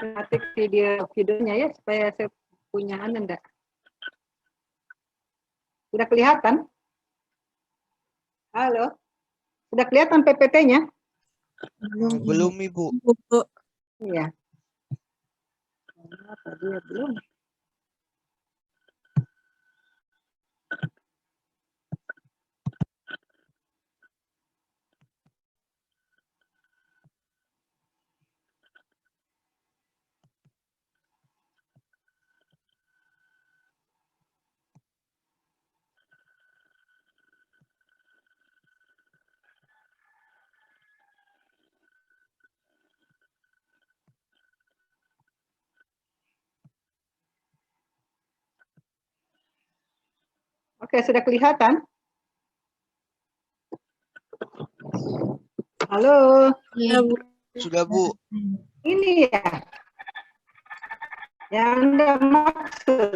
Ketik videonya ya supaya saya punya enggak. Sudah kelihatan? Halo? Sudah kelihatan PPT-nya? Belum, Ibu. Iya. Kenapa dia belum? Oke, sudah kelihatan? Halo? Sudah, Bu. Ini ya? Yang Anda maksud?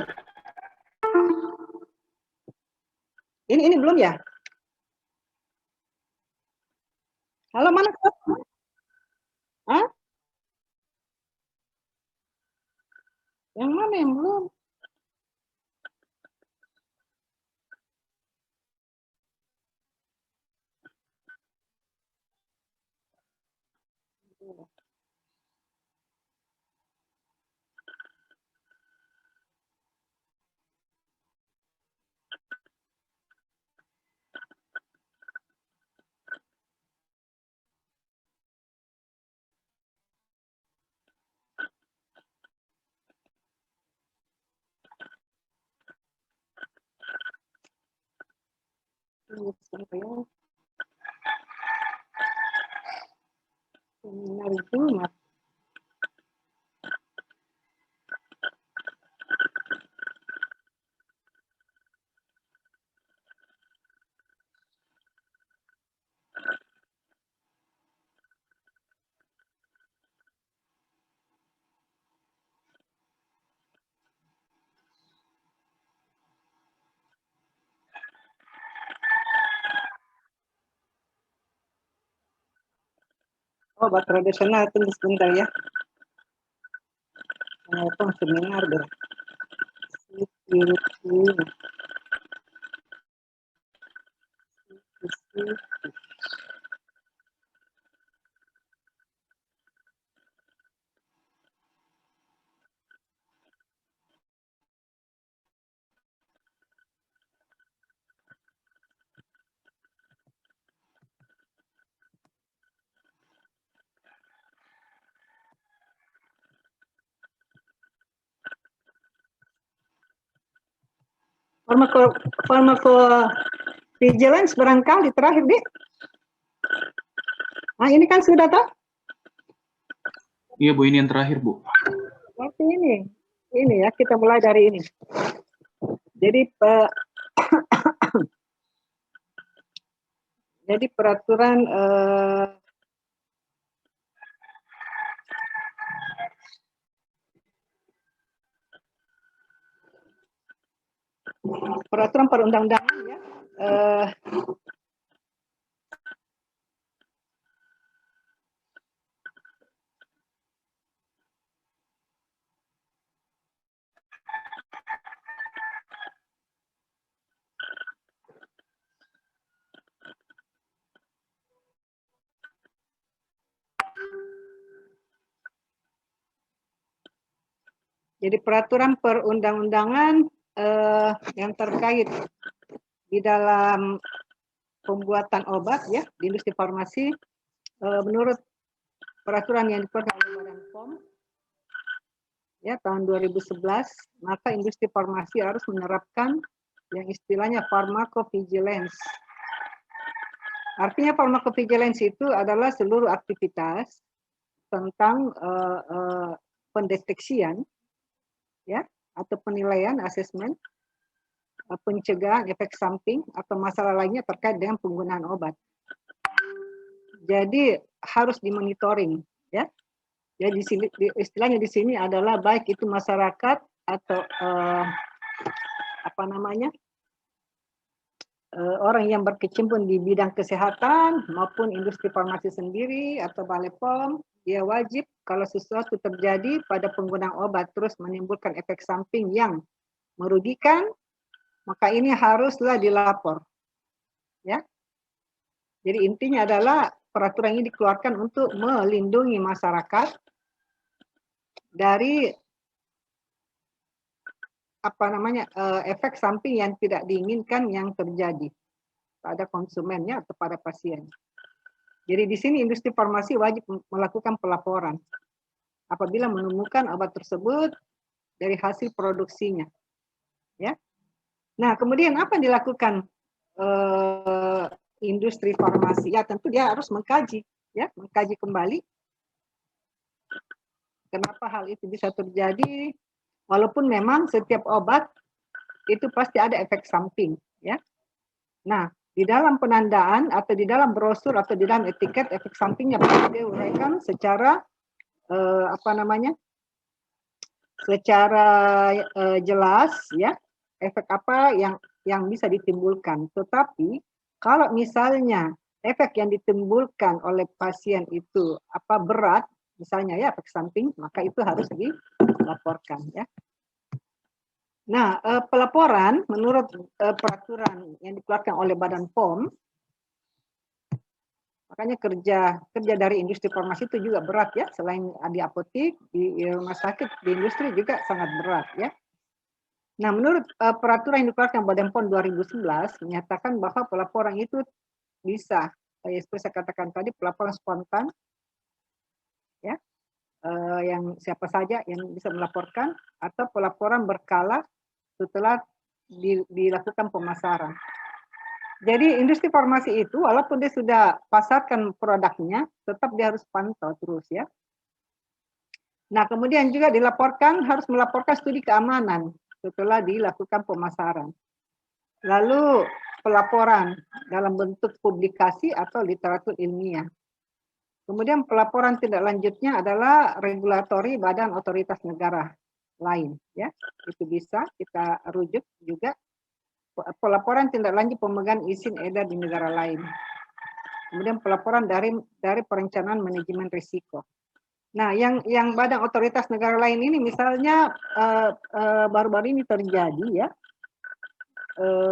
Ini belum ya? Halo, mana? Hah? Yang mana yang belum? Seminar Jumat. Obat tradisional, tunggu sebentar ya. Itu seminar deh. Pharmacovigilance barangkali terakhir deh. Nah ini kan sudah toh? Iya Bu, ini yang terakhir Bu. Berarti ini ya, kita mulai dari ini. Jadi jadi peraturan perundang-undangan ya. Jadi peraturan perundang-undangan yang terkait di dalam pembuatan obat ya di industri farmasi menurut peraturan yang dikeluarkan oleh Badan POM ya tahun 2011, maka industri farmasi harus menerapkan yang istilahnya pharmacovigilance. Artinya pharmacovigilance itu adalah seluruh aktivitas tentang pendeteksian ya atau penilaian asesmen, pencegahan efek samping atau masalah lainnya terkait dengan penggunaan obat. Jadi harus dimonitoring ya. Jadi istilahnya di sini adalah baik itu masyarakat atau orang yang berkecimpung di bidang kesehatan maupun industri farmasi sendiri atau Balai POM, dia wajib kalau sesuatu terjadi pada penggunaan obat terus menimbulkan efek samping yang merugikan, maka ini haruslah dilapor. Ya. Jadi intinya adalah peraturan ini dikeluarkan untuk melindungi masyarakat dari efek samping yang tidak diinginkan yang terjadi pada konsumennya atau pada pasien. Jadi di sini industri farmasi wajib melakukan pelaporan apabila menemukan obat tersebut dari hasil produksinya. Ya. Nah, kemudian apa yang dilakukan industri farmasi? Ya, tentu dia harus mengkaji, ya, mengkaji kembali kenapa hal itu bisa terjadi. Walaupun memang setiap obat itu pasti ada efek samping, ya. Nah, di dalam penandaan atau di dalam brosur atau di dalam etiket efek sampingnya perlu diuraikan secara secara jelas, ya, efek apa yang bisa ditimbulkan. Tetapi kalau misalnya efek yang ditimbulkan oleh pasien itu berat, misalnya ya efek samping, maka itu harus dilaporkan, ya. Nah, pelaporan menurut peraturan yang dikeluarkan oleh Badan POM, makanya kerja dari industri farmasi itu juga berat, ya. Selain di apotik, di rumah sakit, di industri juga sangat berat, ya. Nah, menurut peraturan yang dikeluarkan Badan POM 2011 menyatakan bahwa pelaporan itu bisa, seperti saya katakan tadi, pelaporan spontan, ya, yang siapa saja yang bisa melaporkan, atau pelaporan berkala setelah dilakukan pemasaran. Jadi industri farmasi itu walaupun dia sudah pasarkan produknya, tetap dia harus pantau terus, ya. Nah, kemudian juga harus melaporkan studi keamanan setelah dilakukan pemasaran. Lalu pelaporan dalam bentuk publikasi atau literatur ilmiah. Kemudian pelaporan tindak lanjutnya adalah regulatori badan otoritas negara lain, ya. Itu bisa kita rujuk juga pelaporan tindak lanjut pemegang izin edar di negara lain. Kemudian pelaporan dari perencanaan manajemen risiko. Nah, yang badan otoritas negara lain ini misalnya baru-baru ini terjadi, ya,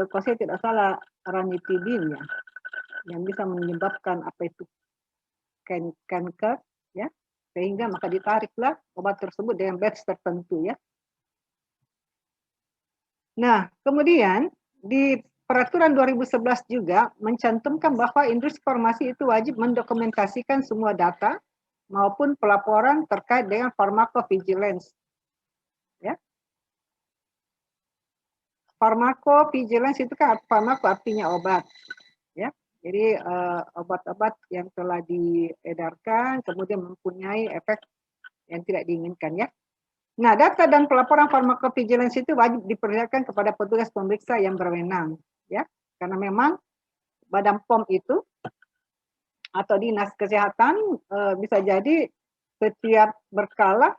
kalau saya tidak salah ranitidin, ya, yang bisa menyebabkan kanker, ya, sehingga maka ditariklah obat tersebut dengan batch tertentu, ya. Nah, kemudian di peraturan 2011 juga mencantumkan bahwa industri farmasi itu wajib mendokumentasikan semua data maupun pelaporan terkait dengan pharmacovigilance. Ya. Pharmacovigilance itu kan farmako artinya obat. Ya. Jadi obat-obat yang telah diedarkan kemudian mempunyai efek yang tidak diinginkan, ya. Nah, data dan pelaporan pharmacovigilance itu wajib diperlihatkan kepada petugas pemeriksa yang berwenang, ya. Karena memang Badan POM itu atau Dinas Kesehatan bisa jadi setiap berkala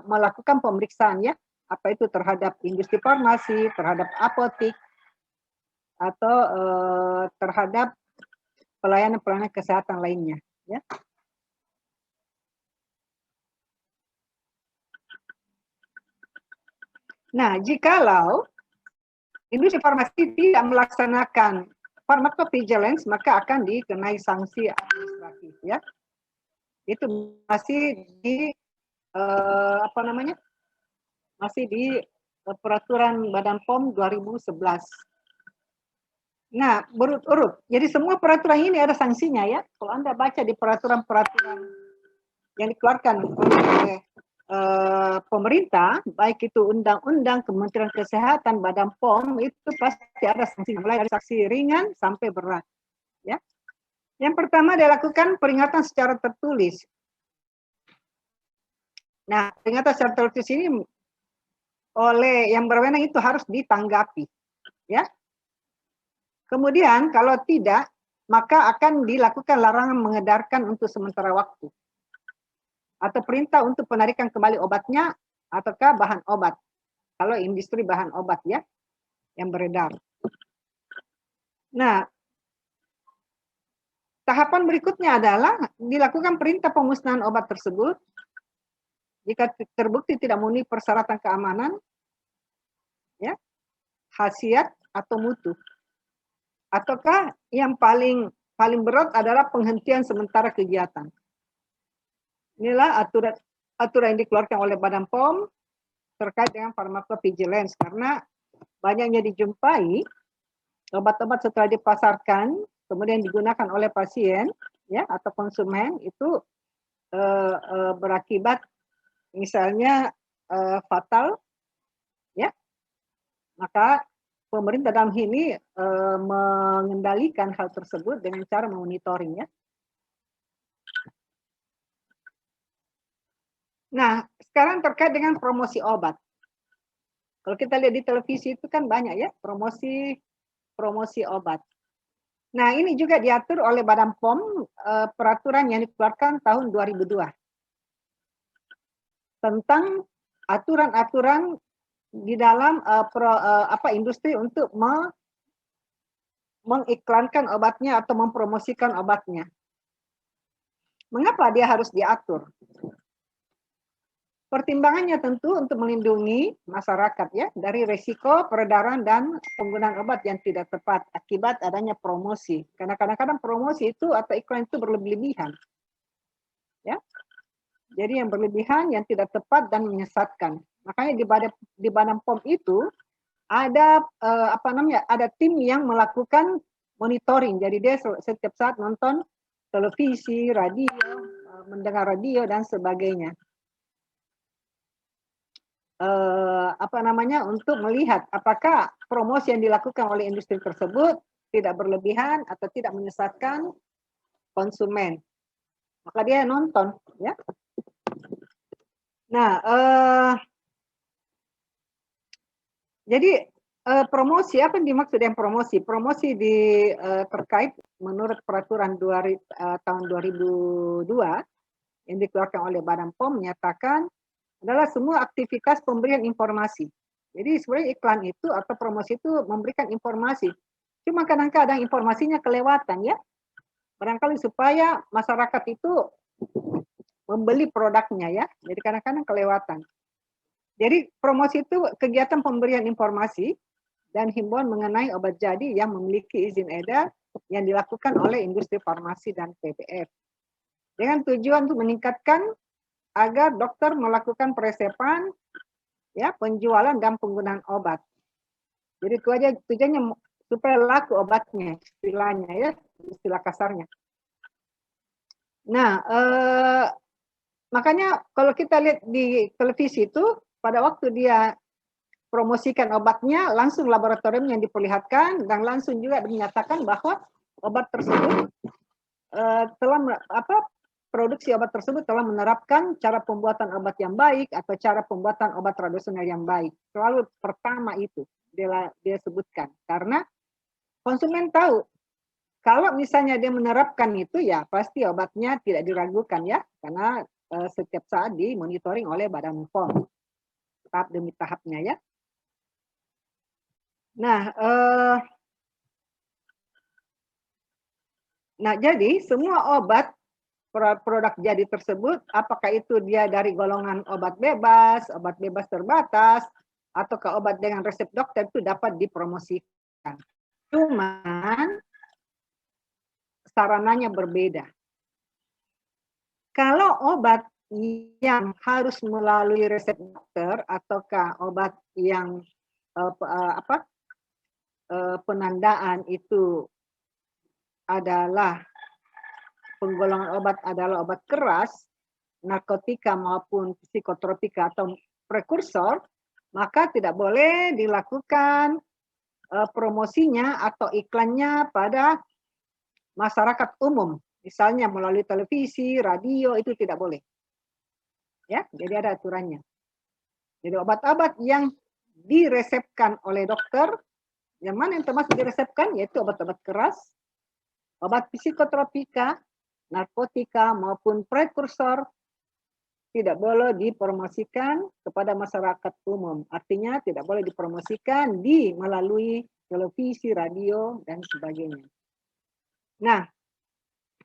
melakukan pemeriksaan, ya. Apa itu terhadap industri farmasi, terhadap apotik, atau terhadap pelayanan-pelayanan kesehatan lainnya, ya. Nah, jikalau industri farmasi tidak melaksanakan pharmacovigilance, maka akan dikenai sanksi administratif, ya. Itu masih di masih di peraturan Badan POM 2011. Nah, berurut-urut. Jadi semua peraturan ini ada sanksinya, ya. Kalau Anda baca di peraturan-peraturan yang dikeluarkan oleh pemerintah, baik itu undang-undang, Kementerian Kesehatan, Badan POM, itu pasti ada sanksi, mulai dari sanksi ringan sampai berat, ya. Yang pertama dilakukan peringatan secara tertulis. Nah, peringatan secara tertulis ini oleh yang berwenang itu harus ditanggapi, ya. Kemudian kalau tidak, maka akan dilakukan larangan mengedarkan untuk sementara waktu, atau perintah untuk penarikan kembali obatnya ataukah bahan obat. Kalau industri bahan obat, ya, yang beredar. Nah, tahapan berikutnya adalah dilakukan perintah pemusnahan obat tersebut jika terbukti tidak memenuhi persyaratan keamanan, ya, khasiat atau mutu. Ataukah yang paling berat adalah penghentian sementara kegiatan. Inilah aturan yang dikeluarkan oleh Badan POM terkait dengan pharmacovigilance, karena banyaknya dijumpai obat-obat setelah dipasarkan kemudian digunakan oleh pasien, ya, atau konsumen itu berakibat misalnya fatal, ya, maka pemerintah dalam ini mengendalikan hal tersebut dengan cara memonitoring, ya. Nah, sekarang terkait dengan promosi obat. Kalau kita lihat di televisi itu kan banyak, ya, promosi obat. Nah, ini juga diatur oleh Badan POM, peraturan yang dikeluarkan tahun 2002 tentang aturan-aturan di dalam industri untuk mengiklankan obatnya atau mempromosikan obatnya. Mengapa dia harus diatur? Pertimbangannya tentu untuk melindungi masyarakat, ya, dari risiko peredaran dan penggunaan obat yang tidak tepat akibat adanya promosi. Karena kadang-kadang promosi itu atau iklan itu berlebihan, ya. Jadi yang berlebihan, yang tidak tepat dan menyesatkan. Makanya di Badan POM itu ada ada tim yang melakukan monitoring. Jadi dia setiap saat nonton televisi, radio, mendengar radio dan sebagainya. Untuk melihat apakah promosi yang dilakukan oleh industri tersebut tidak berlebihan atau tidak menyesatkan konsumen. Maka dia nonton, ya. Nah, jadi promosi, apa yang dimaksud dengan promosi? Promosi terkait menurut peraturan tahun 2002 yang dikeluarkan oleh Badan POM menyatakan adalah semua aktivitas pemberian informasi. Jadi sebenarnya iklan itu atau promosi itu memberikan informasi. Cuma kadang-kadang informasinya kelewatan, ya. Barangkali supaya masyarakat itu membeli produknya, ya. Jadi kadang-kadang kelewatan. Jadi promosi itu kegiatan pemberian informasi dan himbauan mengenai obat jadi yang memiliki izin edar yang dilakukan oleh industri farmasi dan PBF. Dengan tujuan untuk meningkatkan agar dokter melakukan peresepan, ya, penjualan dan penggunaan obat. Jadi itu aja tujuannya supaya laku obatnya, istilahnya, ya, istilah kasarnya. Nah, makanya kalau kita lihat di televisi itu pada waktu dia promosikan obatnya, langsung laboratorium yang diperlihatkan dan langsung juga dinyatakan bahwa obat tersebut produksi obat tersebut telah menerapkan cara pembuatan obat yang baik atau cara pembuatan obat tradisional yang baik. Selalu pertama itu dia sebutkan. Karena konsumen tahu, kalau misalnya dia menerapkan itu, ya pasti obatnya tidak diragukan, ya. Karena setiap saat dimonitoring oleh Badan POM. Tahap demi tahapnya, ya. Nah, jadi semua obat produk jadi tersebut, apakah itu dia dari golongan obat bebas terbatas, ataukah obat dengan resep dokter itu dapat dipromosikan. Cuman sarananya berbeda. Kalau obat yang harus melalui resep dokter ataukah obat yang penandaan itu adalah penggolongan obat adalah obat keras, narkotika maupun psikotropika atau prekursor, maka tidak boleh dilakukan promosinya atau iklannya pada masyarakat umum. Misalnya melalui televisi, radio, itu tidak boleh. Ya, jadi ada aturannya. Jadi obat-obat yang diresepkan oleh dokter, yang mana yang termasuk diresepkan, yaitu obat-obat keras, obat psikotropika, narkotika maupun prekursor tidak boleh dipromosikan kepada masyarakat umum. Artinya tidak boleh dipromosikan melalui televisi, radio, dan sebagainya. Nah,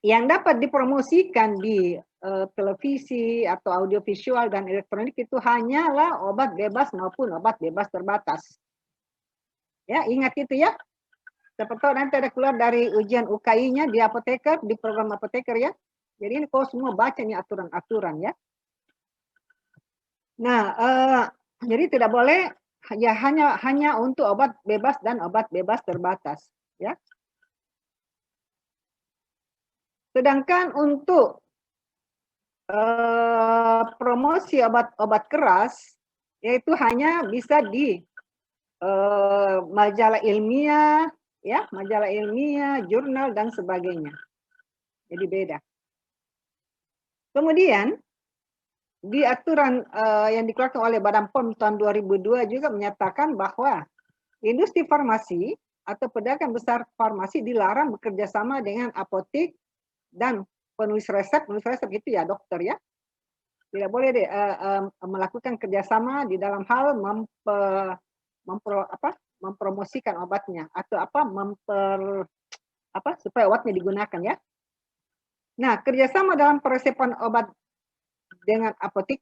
yang dapat dipromosikan di televisi atau audiovisual dan elektronik itu hanyalah obat bebas maupun obat bebas terbatas. Ya, ingat itu ya. Siapa tahu nanti ada keluar dari ujian UKI-nya di apoteker, di program apoteker ya. Jadi ini kau semua baca nih aturan-aturan ya. Nah, jadi tidak boleh ya hanya untuk obat bebas dan obat bebas terbatas ya. Sedangkan untuk promosi obat-obat keras, yaitu hanya bisa di majalah ilmiah, ya, majalah ilmiah, jurnal dan sebagainya. Jadi beda. Kemudian di aturan yang dikeluarkan oleh Badan POM tahun 2002 juga menyatakan bahwa industri farmasi atau pedagang besar farmasi dilarang bekerja sama dengan apotek dan penulis resep itu ya dokter ya. Tidak boleh melakukan kerjasama di dalam hal mempromosikan obatnya atau supaya obatnya digunakan ya. Nah, kerjasama dalam peresepan obat dengan apotek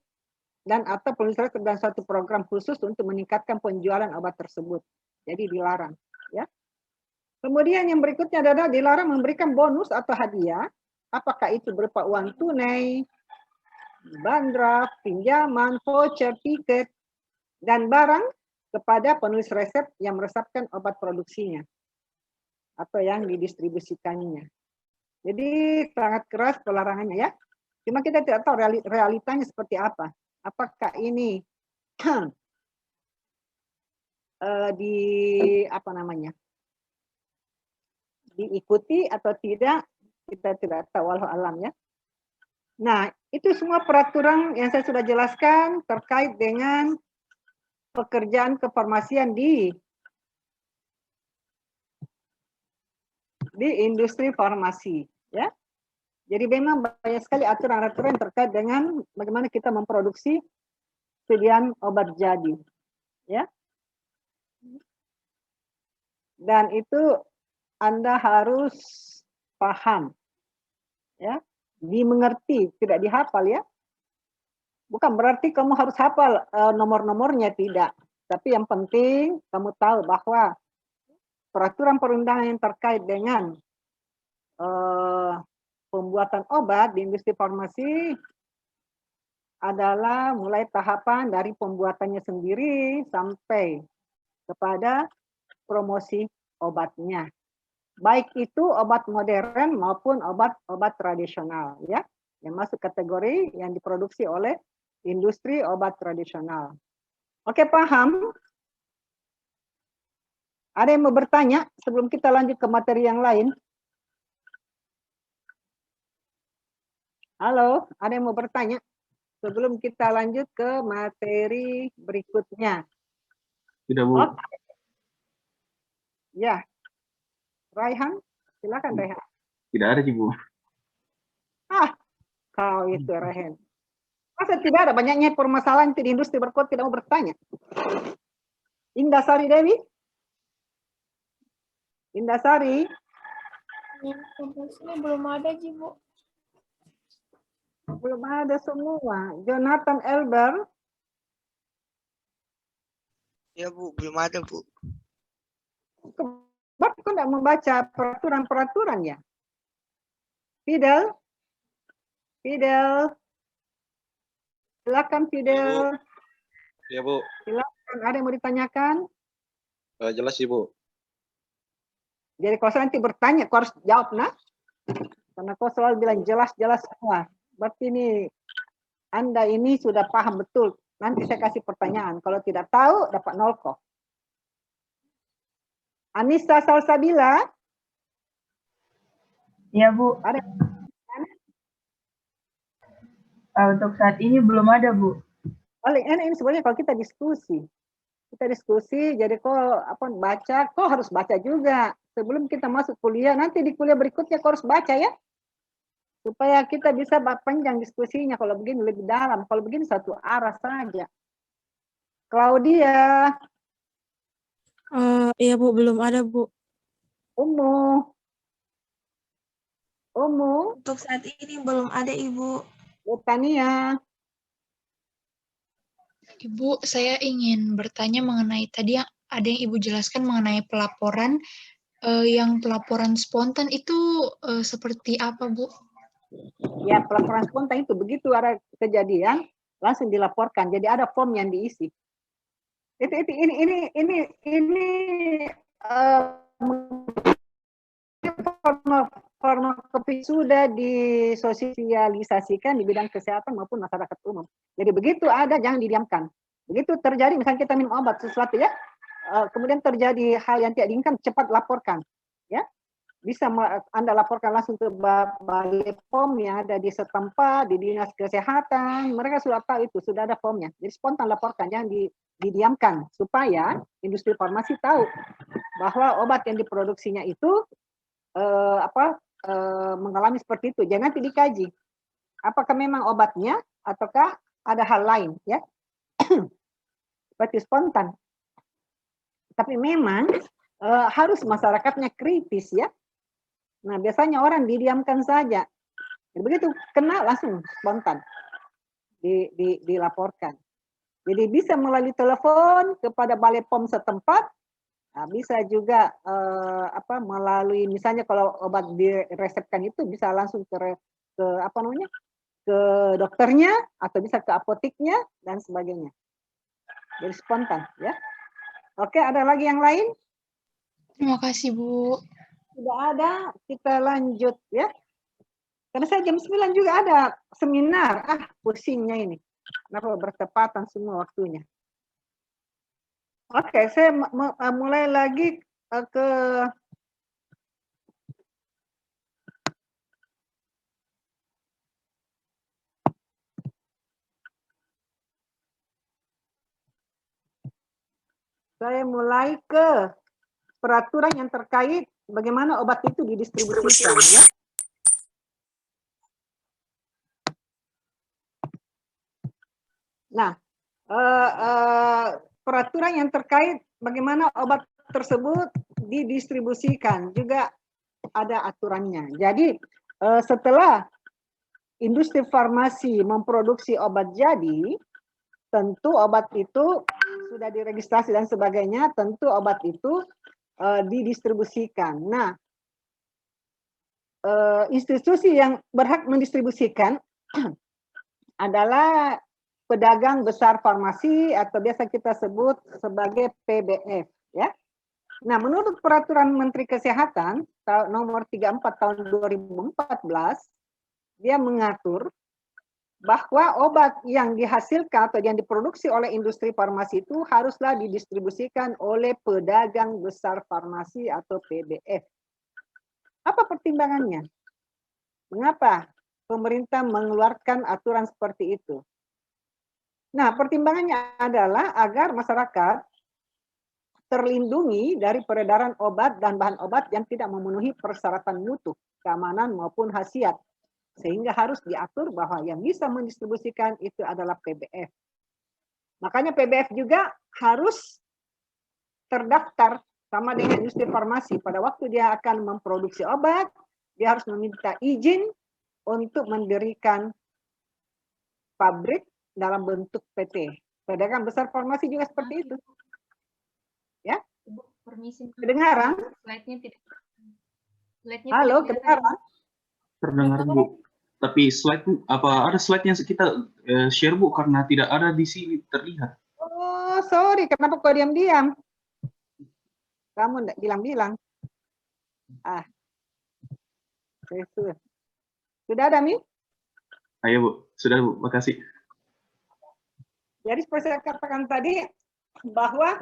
dan atau penulis resep dan suatu program khusus untuk meningkatkan penjualan obat tersebut. Jadi dilarang ya. Kemudian yang berikutnya adalah dilarang memberikan bonus atau hadiah, apakah itu berupa uang tunai, bandraft, pinjaman, voucher, tiket, dan barang kepada penulis resep yang meresepkan obat produksinya atau yang didistribusikannya. Jadi sangat keras pelarangannya ya. Cuma kita tidak tahu realitanya seperti apa. Apakah ini diikuti atau tidak, kita tidak tahu, wallahu alam ya. Nah, itu semua peraturan yang saya sudah jelaskan terkait dengan pekerjaan kefarmasian di industri farmasi ya. Jadi memang banyak sekali aturan-aturan terkait dengan bagaimana kita memproduksi sediaan obat jadi ya. Dan itu Anda harus paham ya, dimengerti, tidak dihafal ya. Bukan berarti kamu harus hafal nomor-nomornya, tidak. Tapi yang penting kamu tahu bahwa peraturan perundangan yang terkait dengan pembuatan obat di industri farmasi adalah mulai tahapan dari pembuatannya sendiri sampai kepada promosi obatnya. Baik itu obat modern maupun obat-obat tradisional ya, yang masuk kategori yang diproduksi oleh industri obat tradisional. Oke, paham? Ada yang mau bertanya sebelum kita lanjut ke materi yang lain? Halo, ada yang mau bertanya sebelum kita lanjut ke materi berikutnya? Tidak, Bu. Oh. Ya, Raihan, silakan Raihan. Tidak ada sih, Bu. Kau itu Raihan. Masa tidak ada banyaknya permasalahan di industri berkot tidak mau bertanya? Indah Sari Dewi? Indah Sari? Ini belum ada sih, Bu. Belum ada semua. Jonathan Elber? Ya Bu, belum ada Bu. Kok tidak membaca peraturan-peraturan ya? Fidel? Fidel? Silakan Fidel. Ya Bu, Silakan, ada yang mau ditanyakan? jelas sih Bu. Jadi kalau saya nanti bertanya, kau harus jawab nah. Karena kau selalu bilang jelas-jelas semua. Berarti ini Anda ini sudah paham betul. Nanti saya kasih pertanyaan. Kalau tidak tahu, dapat 0 kok. Anissa Salsabila? Ya, Bu. Ada? Untuk saat ini belum ada, Bu. Paling enak ini sebenarnya kalau kita diskusi. Jadi kau baca, kau harus baca juga. Sebelum kita masuk kuliah, nanti di kuliah berikutnya kau harus baca ya. Supaya kita bisa panjang diskusinya. Kalau begini lebih dalam. Kalau begini satu arah saja. Claudia. Iya Bu, belum ada Bu. Umu, Untuk saat ini belum ada, Ibu. Tania. Ibu, saya ingin bertanya mengenai tadi yang ada yang Ibu jelaskan mengenai pelaporan. Yang pelaporan spontan itu seperti apa, Bu? Ya, pelaporan spontan itu begitu ada kejadian langsung dilaporkan. Jadi ada form yang diisi. Ini farmakopi sudah disosialisasikan di bidang kesehatan maupun masyarakat umum. Jadi begitu ada jangan didiamkan. Begitu terjadi misalnya kita minum obat sesuatu ya, kemudian terjadi hal yang tidak diinginkan, cepat laporkan, ya. Bisa Anda laporkan langsung ke Balai POM yang ada di setempat, di dinas kesehatan, mereka sudah tahu itu, sudah ada formnya. Jadi spontan laporkan, jangan didiamkan, supaya industri farmasi tahu bahwa obat yang diproduksinya itu mengalami seperti itu. Jangan nanti dikaji, apakah memang obatnya ataukah ada hal lain, ya. Seperti spontan. Tapi memang harus masyarakatnya kritis, ya. Nah, biasanya orang didiamkan saja. Jadi begitu kena langsung spontan dilaporkan. Jadi bisa melalui telepon kepada Balai POM setempat, nah, bisa juga melalui misalnya kalau obat diresepkan itu bisa langsung ke dokternya atau bisa ke apoteknya dan sebagainya. Jadi spontan, ya. Oke, ada lagi yang lain? Terima kasih, Bu. Tidak ada, kita lanjut ya. Karena saya jam 9 juga ada seminar. Pusingnya ini. Kenapa bertepatan semua waktunya. Oke, saya mulai lagi ke peraturan yang terkait bagaimana obat itu didistribusikan, ya. Nah, peraturan yang terkait bagaimana obat tersebut didistribusikan juga ada aturannya. Jadi setelah industri farmasi memproduksi obat jadi, tentu obat itu sudah diregistrasi dan sebagainya, tentu obat itu didistribusikan. Nah, institusi yang berhak mendistribusikan adalah pedagang besar farmasi atau biasa kita sebut sebagai PBF, ya. Nah, menurut peraturan Menteri Kesehatan nomor 34 tahun 2014, dia mengatur bahwa obat yang dihasilkan atau yang diproduksi oleh industri farmasi itu haruslah didistribusikan oleh pedagang besar farmasi atau PBF. Apa pertimbangannya? Mengapa pemerintah mengeluarkan aturan seperti itu? Nah, pertimbangannya adalah agar masyarakat terlindungi dari peredaran obat dan bahan obat yang tidak memenuhi persyaratan mutu, keamanan maupun khasiat. Sehingga harus diatur bahwa yang bisa mendistribusikan itu adalah PBF. Makanya PBF juga harus terdaftar sama dengan industri farmasi. Pada waktu dia akan memproduksi obat, dia harus meminta izin untuk mendirikan pabrik dalam bentuk PT. Pedagang besar farmasi juga seperti itu. Ya? Permisi. Kedengaran? Slide-nya tidak. Halo, kedengaran? Terdengar, Bu. Tapi slide ada slide-nya kita share, Bu, karena tidak ada di sini terlihat. Oh, sorry, kenapa kau diam-diam? Kamu enggak bilang-bilang. Sudah ada, Mi? Ayo, Bu. Sudah, Bu. Makasih. Jadi seperti saya katakan tadi, bahwa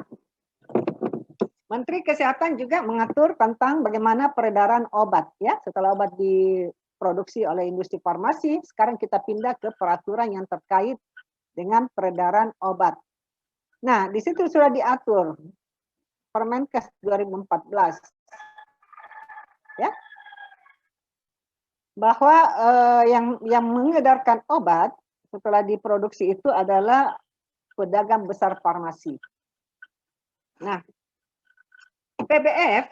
Menteri Kesehatan juga mengatur tentang bagaimana peredaran obat, ya. Setelah obat diproduksi oleh industri farmasi, sekarang kita pindah ke peraturan yang terkait dengan peredaran obat. Nah, di situ sudah diatur Permenkes 2014, ya, bahwa yang mengedarkan obat setelah diproduksi itu adalah pedagang besar farmasi. Nah, PBF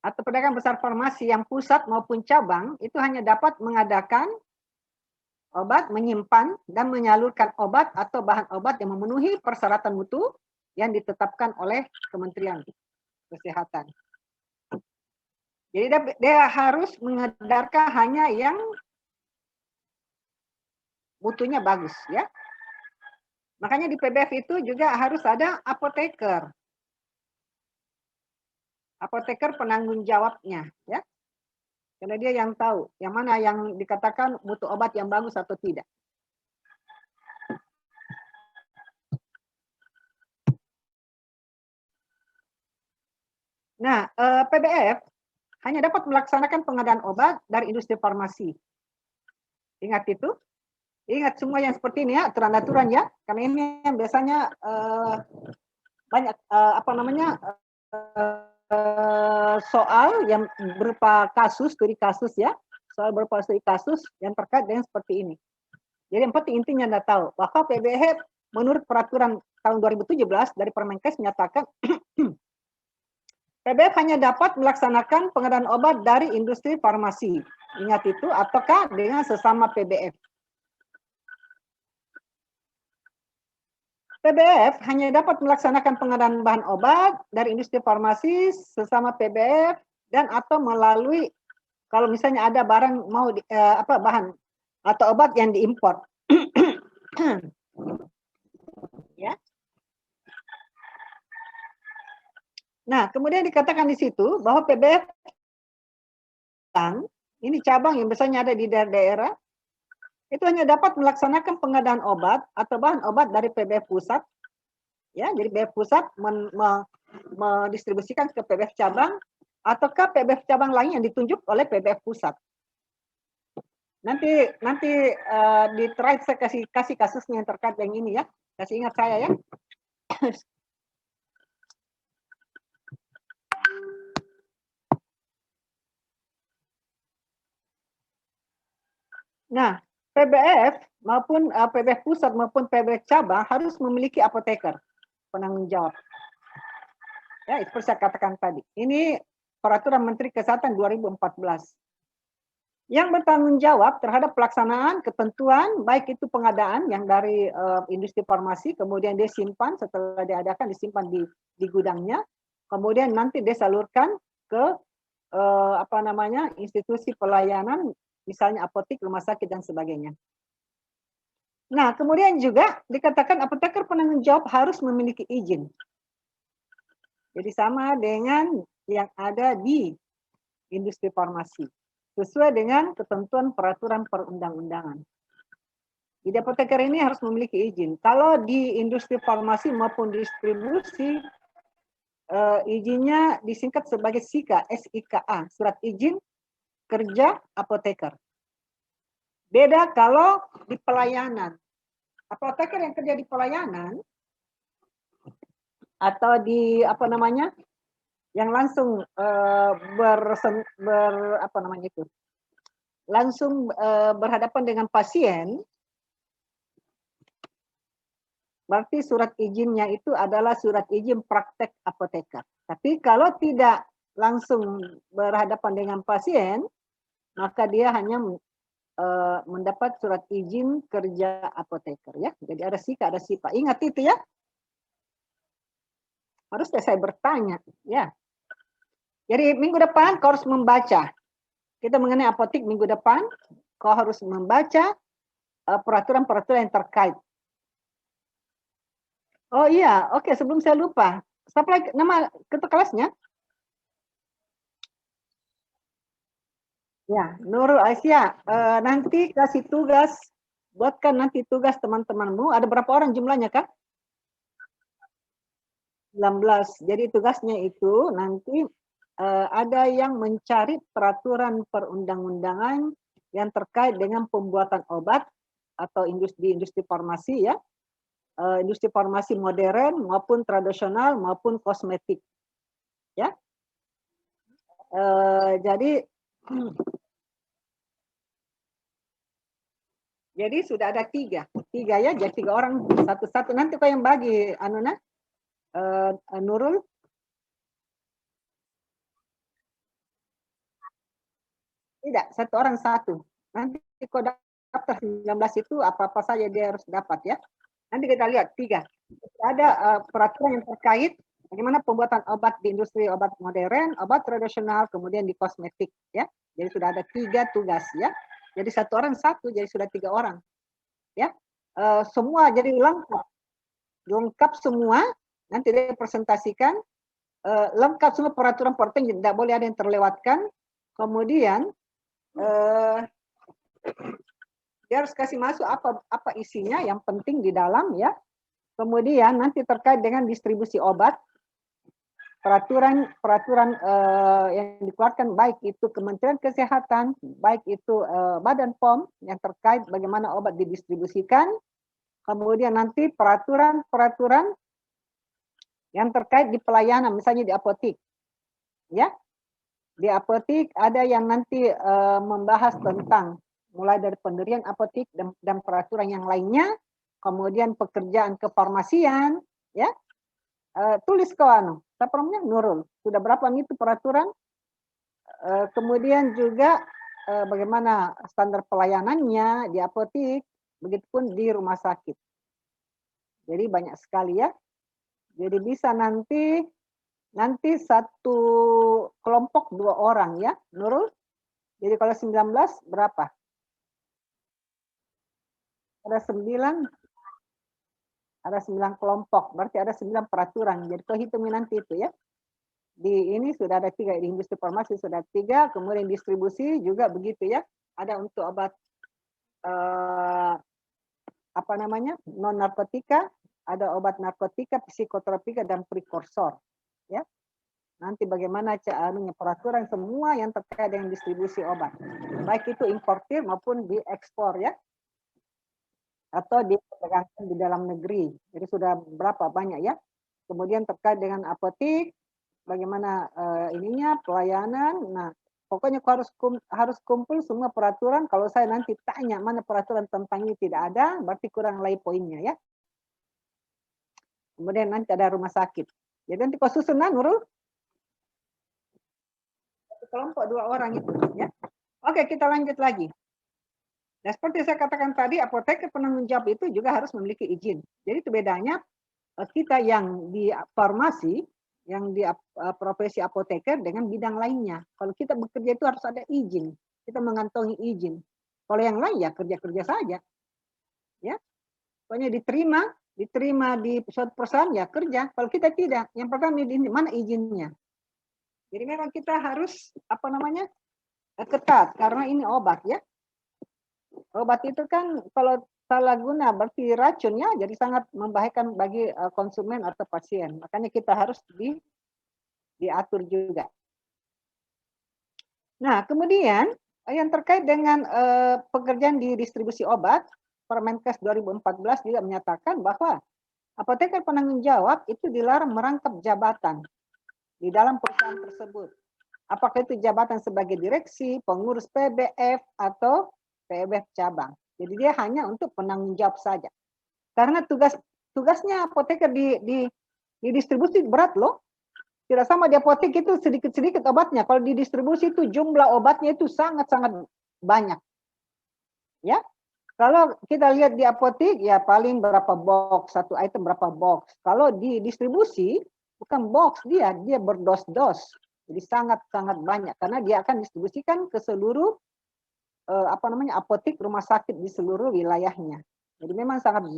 atau pedagang besar farmasi yang pusat maupun cabang itu hanya dapat mengadakan obat, menyimpan dan menyalurkan obat atau bahan obat yang memenuhi persyaratan mutu yang ditetapkan oleh Kementerian Kesehatan. Jadi dia harus mengedarkan hanya yang mutunya bagus, ya. Makanya di PBF itu juga harus ada apoteker. Apoteker penanggung jawabnya, ya. Karena dia yang tahu yang mana yang dikatakan mutu obat yang bagus atau tidak. Nah, PBF hanya dapat melaksanakan pengadaan obat dari industri farmasi. Ingat itu. Ingat semua yang seperti ini ya, aturan-aturan ya. Karena ini yang biasanya banyak soal yang berupa kasus, studi kasus ya. Soal berupa studi kasus yang terkait dengan seperti ini. Jadi yang penting intinya Anda tahu bahwa PBF menurut peraturan tahun 2017 dari Permenkes menyatakan PBF hanya dapat melaksanakan pengadaan obat dari industri farmasi. Ingat itu, ataukah dengan sesama PBF. PBF hanya dapat melaksanakan pengadaan bahan obat dari industri farmasi sesama PBF dan atau melalui kalau misalnya ada barang mau bahan atau obat yang diimpor. Ya. Nah, kemudian dikatakan di situ bahwa PBF ini cabang yang biasanya ada di daerah-daerah itu hanya dapat melaksanakan pengadaan obat atau bahan obat dari PBF pusat, ya. Jadi PBF pusat mendistribusikan ke PBF cabang ataukah PBF cabang lain yang ditunjuk oleh PBF pusat. Nanti di trade saya kasih kasusnya yang terkait yang ini ya. Kasih ingat saya ya. Nah, PBF maupun PBF pusat maupun PBF cabang harus memiliki apoteker penanggung jawab. Ya, seperti saya katakan tadi. Ini peraturan Menteri Kesehatan 2014. Yang bertanggung jawab terhadap pelaksanaan ketentuan baik itu pengadaan yang dari industri farmasi kemudian dia simpan setelah diadakan disimpan di gudangnya, kemudian nanti dia salurkan ke institusi pelayanan misalnya apotik, rumah sakit, dan sebagainya. Nah, kemudian juga dikatakan apoteker penanggung jawab harus memiliki izin. Jadi sama dengan yang ada di industri farmasi. Sesuai dengan ketentuan peraturan perundang-undangan. Jadi apoteker ini harus memiliki izin. Kalau di industri farmasi maupun distribusi, izinnya disingkat sebagai SIKA, SIKA, Surat Izin Kerja Apoteker. Beda kalau di pelayanan. Apoteker yang kerja di pelayanan atau di yang langsung berhadapan dengan pasien, berarti surat izinnya itu adalah surat izin praktek apoteker. Tapi kalau tidak langsung berhadapan dengan pasien, maka dia hanya mendapat surat izin kerja apoteker ya. Jadi ada SIKA, ada SIPA. Ingat itu ya. Harus saya bertanya ya. Jadi minggu depan kau harus membaca. Kita mengenai apotik minggu depan, kau harus membaca peraturan-peraturan yang terkait. Oh iya, oke, sebelum saya lupa. Siapa lagi nama ketua kelasnya? Ya, Nurul Aisyah, nanti kasih tugas, buatkan nanti tugas teman-temanmu. Ada berapa orang jumlahnya, Kak? 19. Jadi tugasnya itu nanti ada yang mencari peraturan perundang-undangan yang terkait dengan pembuatan obat atau industri farmasi ya. Industri farmasi modern maupun tradisional maupun kosmetik. Ya. Jadi sudah ada tiga ya, jadi 3 orang satu-satu. Nanti kau yang bagi, Nurul. Tidak, satu orang satu. Nanti kalau daftar 19 itu apa-apa saja dia harus dapat ya. Nanti kita lihat 3. Ada peraturan yang terkait bagaimana pembuatan obat di industri obat modern, obat tradisional, kemudian di kosmetik ya. Jadi sudah ada 3 tugas ya. Jadi satu orang satu, jadi sudah 3 orang ya. Semua jadi lengkap semua. Nanti dia presentasikan lengkap semua peraturan-peraturan, tidak boleh ada yang terlewatkan. Kemudian dia harus kasih masuk apa isinya yang penting di dalam ya. Kemudian nanti terkait dengan distribusi obat, peraturan yang dikeluarkan baik itu Kementerian Kesehatan, baik itu Badan POM yang terkait bagaimana obat didistribusikan. Kemudian nanti peraturan yang terkait di pelayanan, misalnya di apotik, ya. Di apotik ada yang nanti membahas tentang mulai dari pendirian apotik dan peraturan yang lainnya, kemudian pekerjaan kefarmasian, ya. Tulis kau siapa namanya Nurul, sudah berapa itu peraturan? Kemudian juga bagaimana standar pelayanannya di apotik, begitupun di rumah sakit. Jadi banyak sekali ya. Jadi bisa nanti satu kelompok 2 orang ya, Nurul. Jadi kalau 19 berapa? Ada 9 kelompok, berarti ada 9 peraturan. Jadi kau hitungin nanti itu ya. Di ini sudah ada 3, di industri farmasi sudah 3, kemudian distribusi juga begitu ya. Ada untuk obat non narkotika, ada obat narkotika, psikotropika dan prekursor. Ya, nanti bagaimana peraturan semua yang terkait dengan distribusi obat, baik itu importir maupun diekspor ya, atau diperdagangkan di dalam negeri. Jadi sudah berapa banyak ya. Kemudian terkait dengan apotik, bagaimana ininya pelayanan. Nah, pokoknya harus kumpul semua peraturan. Kalau saya nanti tanya mana peraturan tentang ini tidak ada, berarti kurang lagi poinnya ya. Kemudian nanti ada rumah sakit. Jadi nanti kau susun Nurul. Satu kelompok 2 orang itu ya. Oke, kita lanjut lagi. Nah, seperti saya katakan tadi, apoteker penanggung jawab itu juga harus memiliki izin. Jadi itu bedanya kita yang di farmasi, yang di profesi apoteker dengan bidang lainnya. Kalau kita bekerja itu harus ada izin. Kita mengantongi izin. Kalau yang lain ya kerja-kerja saja. Ya. Pokoknya diterima di suatu perusahaan ya kerja. Kalau kita tidak, yang pertama di mana izinnya. Jadi memang kita harus ketat karena ini obat ya. Obat itu kan kalau salah guna berarti racunnya, jadi sangat membahayakan bagi konsumen atau pasien. Makanya kita harus diatur juga. Nah, kemudian yang terkait dengan pekerjaan di distribusi obat, Permenkes 2014 juga menyatakan bahwa apoteker penanggung jawab itu dilarang merangkap jabatan di dalam perusahaan tersebut. Apakah itu jabatan sebagai direksi, pengurus PBF, atau PBF cabang. Jadi dia hanya untuk penanggung jawab saja. Karena tugasnya apoteker di distribusi berat loh. Tidak sama di apotek itu sedikit-sedikit obatnya. Kalau di distribusi itu jumlah obatnya itu sangat-sangat banyak. Ya. Kalau kita lihat di apotek ya paling berapa box, satu item berapa box. Kalau di distribusi bukan box dia berdos-dos. Jadi sangat-sangat banyak karena dia akan distribusikan ke seluruh apotek rumah sakit di seluruh wilayahnya. Jadi memang sangat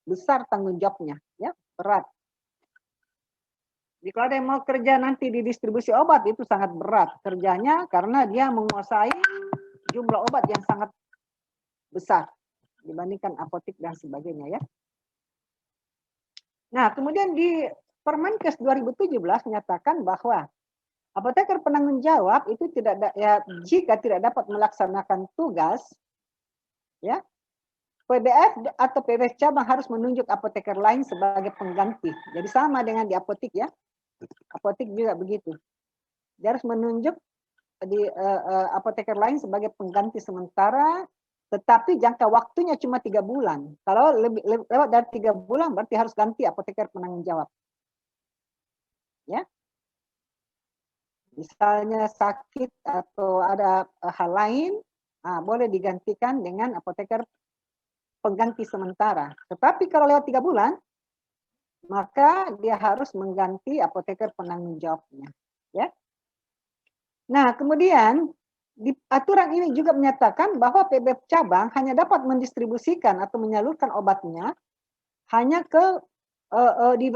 besar tanggung jawabnya, ya, berat. Jadi kalau ada yang mau kerja nanti di distribusi obat itu sangat berat kerjanya karena dia menguasai jumlah obat yang sangat besar dibandingkan apotek dan sebagainya ya. Nah, kemudian di Permenkes 2017 menyatakan bahwa apoteker penanggung jawab itu jika tidak dapat melaksanakan tugas, ya, PBF atau PBF cabang harus menunjuk apoteker lain sebagai pengganti. Jadi sama dengan di apotek ya, apotek juga begitu. Dia harus menunjuk di apoteker lain sebagai pengganti sementara, tetapi jangka waktunya cuma 3 bulan. Kalau lewat dari 3 bulan berarti harus ganti apoteker penanggung jawab. Ya. misalnya sakit atau ada hal lain, boleh digantikan dengan apoteker pengganti sementara. Tetapi kalau lewat 3 bulan, maka dia harus mengganti apoteker penanggung jawabnya. Ya. Nah, kemudian di aturan ini juga menyatakan bahwa PBF cabang hanya dapat mendistribusikan atau menyalurkan obatnya hanya ke di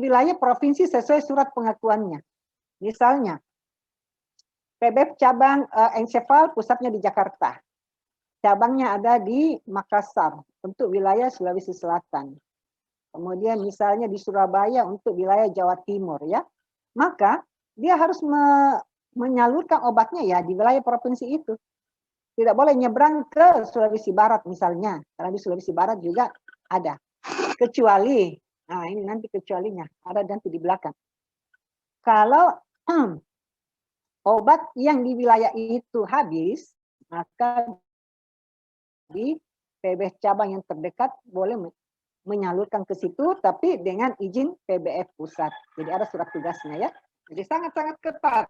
wilayah provinsi sesuai surat pengakuannya. Misalnya, PBF cabang Encefal pusatnya di Jakarta. Cabangnya ada di Makassar untuk wilayah Sulawesi Selatan. Kemudian misalnya di Surabaya untuk wilayah Jawa Timur ya. Maka dia harus menyalurkan obatnya ya di wilayah provinsi itu. Tidak boleh nyebrang ke Sulawesi Barat misalnya. Karena di Sulawesi Barat juga ada. Kecuali, nah ini nanti kecualinya, ada nanti di belakang. Kalau obat yang di wilayah itu habis, maka di PBF cabang yang terdekat boleh menyalurkan ke situ, tapi dengan izin PBF pusat. Jadi ada surat tugasnya ya. Jadi sangat-sangat ketat.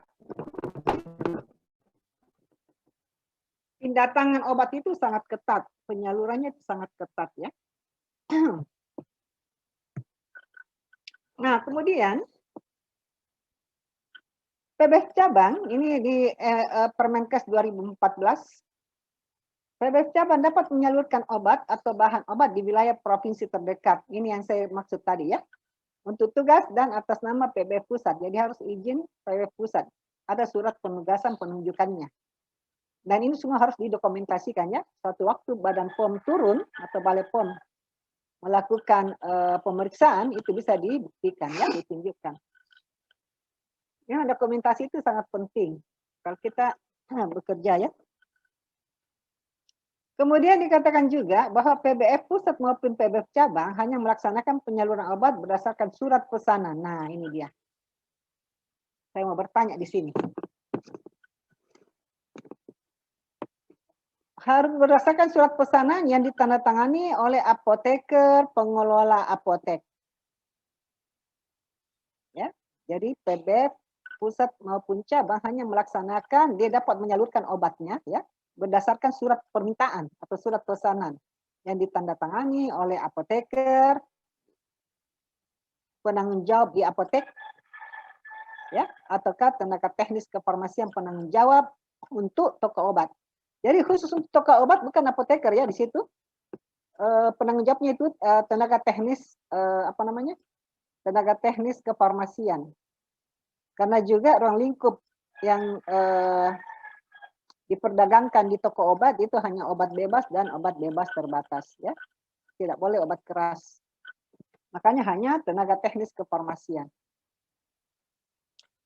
Pendatangan obat itu sangat ketat, penyalurannya itu sangat ketat ya. Nah, kemudian PBF cabang ini di Permenkes 2014, PBF cabang dapat menyalurkan obat atau bahan obat di wilayah provinsi terdekat. Ini yang saya maksud tadi ya. Untuk tugas dan atas nama PBF pusat. Jadi harus izin PBF pusat. Ada surat penugasan penunjukannya. Dan ini semua harus didokumentasikan ya. Suatu waktu Badan POM turun atau Balai POM melakukan pemeriksaan, itu bisa dibuktikan ya, ditunjukkan. Ya, dokumentasi itu sangat penting kalau kita bekerja ya. Kemudian dikatakan juga bahwa PBF pusat maupun PBF cabang hanya melaksanakan penyaluran obat berdasarkan surat pesanan. Nah, ini dia. Saya mau bertanya di sini. Harus berdasarkan surat pesanan yang ditandatangani oleh apoteker pengelola apotek. Ya, jadi PBF pusat maupun cabang hanya melaksanakan, dia dapat menyalurkan obatnya ya berdasarkan surat permintaan atau surat pesanan yang ditandatangani oleh apoteker, penanggung jawab di apotek, ya, ataukah tenaga teknis kefarmasian penanggung jawab untuk toko obat. Jadi khusus untuk toko obat bukan apoteker ya di situ. Penanggung jawabnya itu tenaga teknis tenaga teknis kefarmasian. Karena juga ruang lingkup yang diperdagangkan di toko obat itu hanya obat bebas dan obat bebas terbatas ya. Tidak boleh obat keras. Makanya hanya tenaga teknis kefarmasian.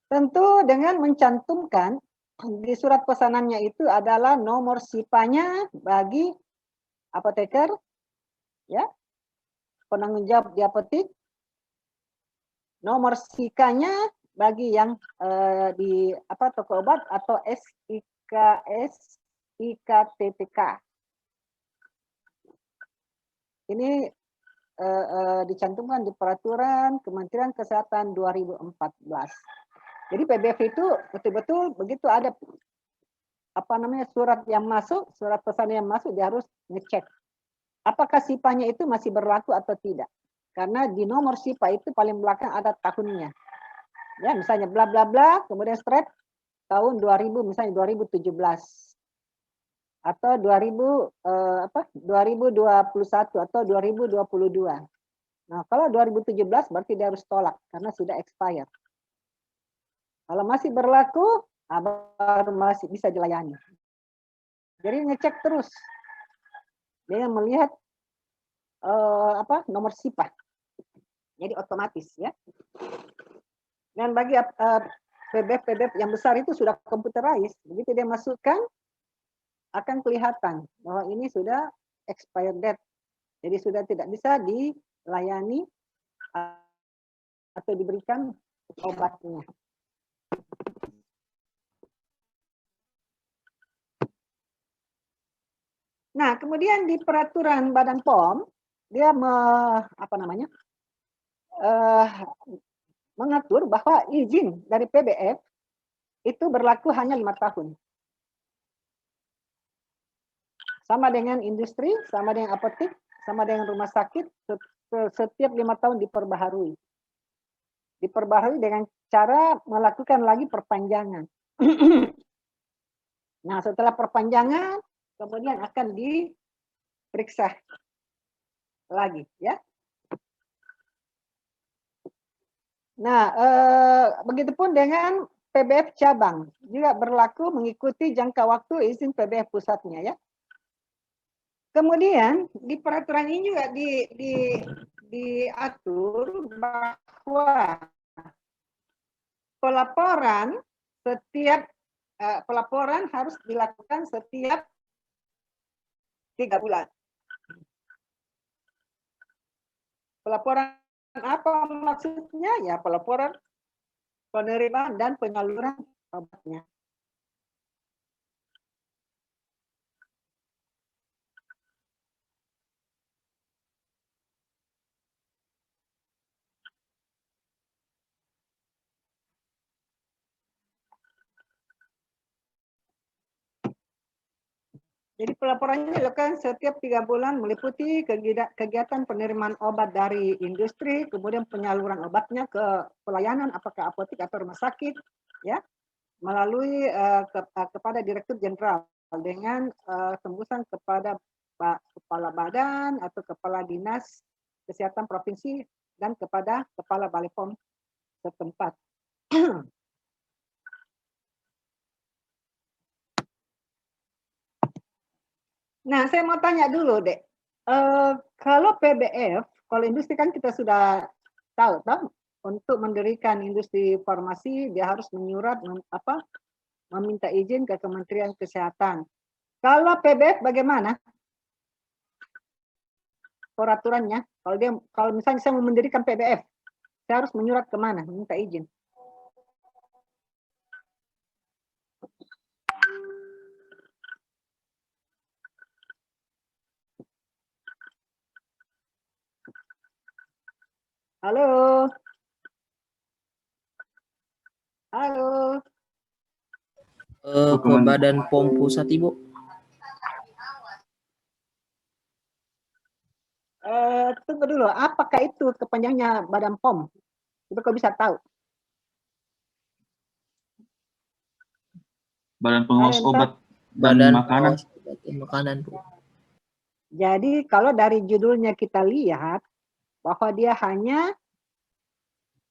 Tentu dengan mencantumkan di surat pesanannya itu adalah nomor SIPA-nya bagi apoteker ya. Penanggung jawab di apotek. Nomor SIKA-nya bagi yang di toko obat atau IKTPK. Ini dicantumkan di peraturan Kementerian Kesehatan 2014. Jadi PBF itu betul-betul begitu ada surat yang masuk, surat pesan yang masuk, dia harus ngecek apakah SIPA-nya itu masih berlaku atau tidak. Karena di nomor SIPA itu paling belakang ada tahunnya. Ya, misalnya bla bla bla, kemudian straight tahun 2000 misalnya 2017 atau 2021 atau 2022. Nah, kalau 2017 berarti dia harus tolak karena sudah expired. Kalau masih berlaku, baru masih bisa dilayani. Jadi ngecek terus. Dia melihat nomor SIPA. Jadi otomatis ya. Dan bagi PBF yang besar itu sudah computerized. Begitu dia masukkan, akan kelihatan bahwa ini sudah expired date. Jadi sudah tidak bisa dilayani atau diberikan obatnya. Nah, kemudian di peraturan Badan POM, dia mengatur bahwa izin dari PBF itu berlaku hanya 5 tahun. Sama dengan industri, sama dengan apotek, sama dengan rumah sakit, setiap 5 tahun diperbaharui. Diperbaharui dengan cara melakukan lagi perpanjangan. Nah, setelah perpanjangan, kemudian akan diperiksa lagi, ya. Nah, begitupun dengan PBF cabang juga berlaku mengikuti jangka waktu izin PBF pusatnya, ya. Kemudian di peraturan ini juga diatur bahwa pelaporan pelaporan harus dilakukan setiap 3 bulan. Pelaporan apa maksudnya? Ya, pelaporan penerimaan dan penyaluran obatnya. Jadi pelaporannya dilakukan setiap 3 bulan meliputi kegiatan penerimaan obat dari industri, kemudian penyaluran obatnya ke pelayanan apakah apotek atau rumah sakit, ya, melalui kepada Direktur Jenderal dengan tembusan kepada Pak Kepala Badan atau Kepala Dinas Kesehatan Provinsi dan kepada Kepala Balai POM setempat. Nah, saya mau tanya dulu, Dek. Kalau PBF, kalau industri kan kita sudah tahu, untuk mendirikan industri farmasi dia harus menyurat meminta izin ke Kementerian Kesehatan. Kalau PBF bagaimana peraturannya? Kalau misalnya saya mau mendirikan PBF, saya harus menyurat kemana? Minta izin. Halo. Halo. Ke Badan POM pusat, Ibu. Tunggu dulu, apakah itu kepanjangannya Badan POM? Itu kok bisa tahu? Badan Pengawas Obat dan Makanan. Bu. Jadi kalau dari judulnya kita lihat bahwa dia hanya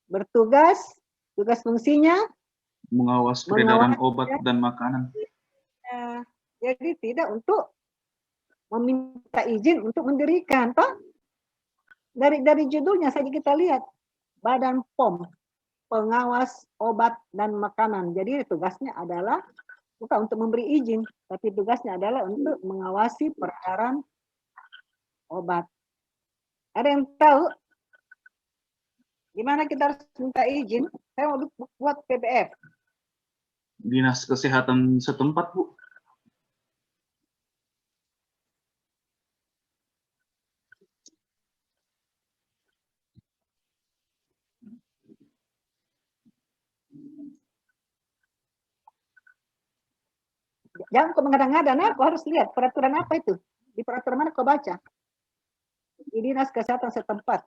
bertugas, tugas fungsinya Mengawas peredaran obat dan makanan. Jadi tidak untuk meminta izin untuk mendirikan, toh? Dari judulnya saja kita lihat Badan POM, Pengawas Obat dan Makanan. Jadi tugasnya adalah bukan untuk memberi izin, tapi tugasnya adalah untuk mengawasi peredaran obat. Ada yang tahu gimana kita harus minta izin? Saya mau buat PBF. Dinas Kesehatan setempat, Bu. Jangan kau mengada-ngada, nah, kau harus lihat peraturan apa itu. Di peraturan mana kau baca? Di Dinas Kesehatan setempat.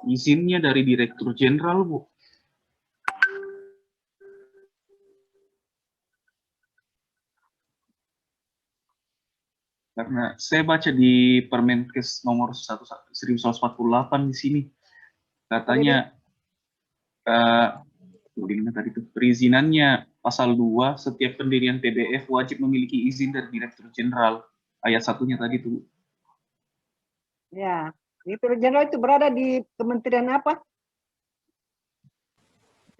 Izinnya dari Direktur Jenderal, Bu. Karena saya baca di Permenkes nomor 1148 di sini. Katanya perizinannya pasal 2, setiap pendirian PBF wajib memiliki izin dari Direktur Jenderal. Ayat 1-nya tadi tuh. Ya, Direktur Jenderal itu berada di Kementerian apa?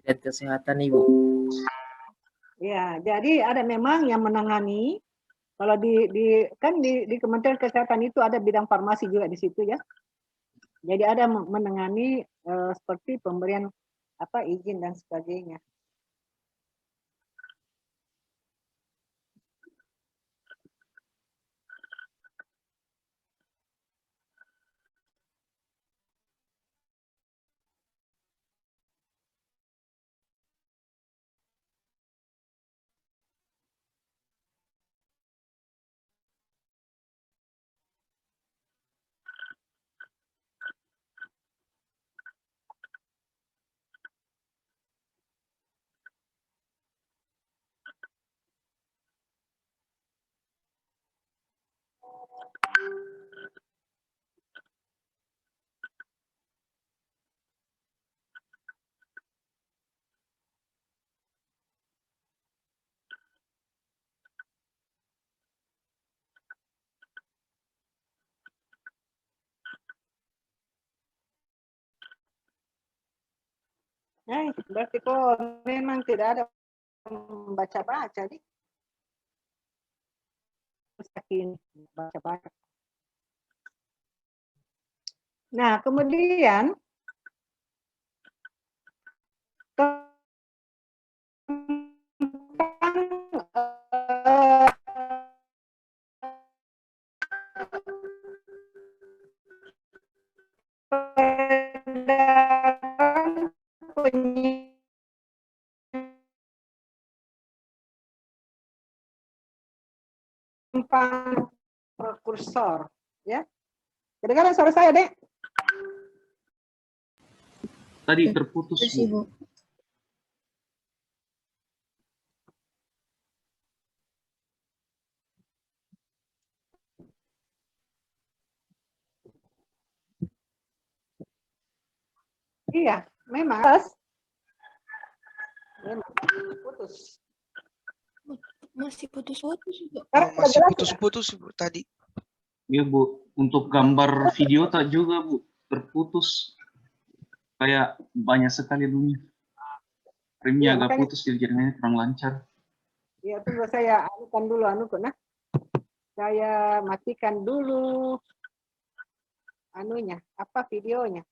Kesehatan, Ibu. Ya, jadi ada memang yang menangani. Kalau di Kementerian Kesehatan itu ada bidang farmasi juga di situ ya. Jadi ada menangani seperti pemberian izin dan sebagainya. Nah, berarti kok memang tidak ada membaca-baca nih. Yakin baca-baca. Nah, kemudian peredaran penyimpan prekursor, ya. Kedengaran suara saya, Dek? Tadi terputus, Terus, Ibu. Bu. Iya, memang. Memang putus. Masih putus-putus, Ibu. Sekarang sudah Masih jelas ya? putus-putus Bu tadi. Iya, Bu. Untuk gambar video tak juga, Bu. Terputus. Kayak banyak sekali bunyi. Frame-nya Iya, agak makanya putus, jadi jaringannya kurang lancar. ya tunggu saya anukan dulu nah. Saya matikan dulu anunya, videonya.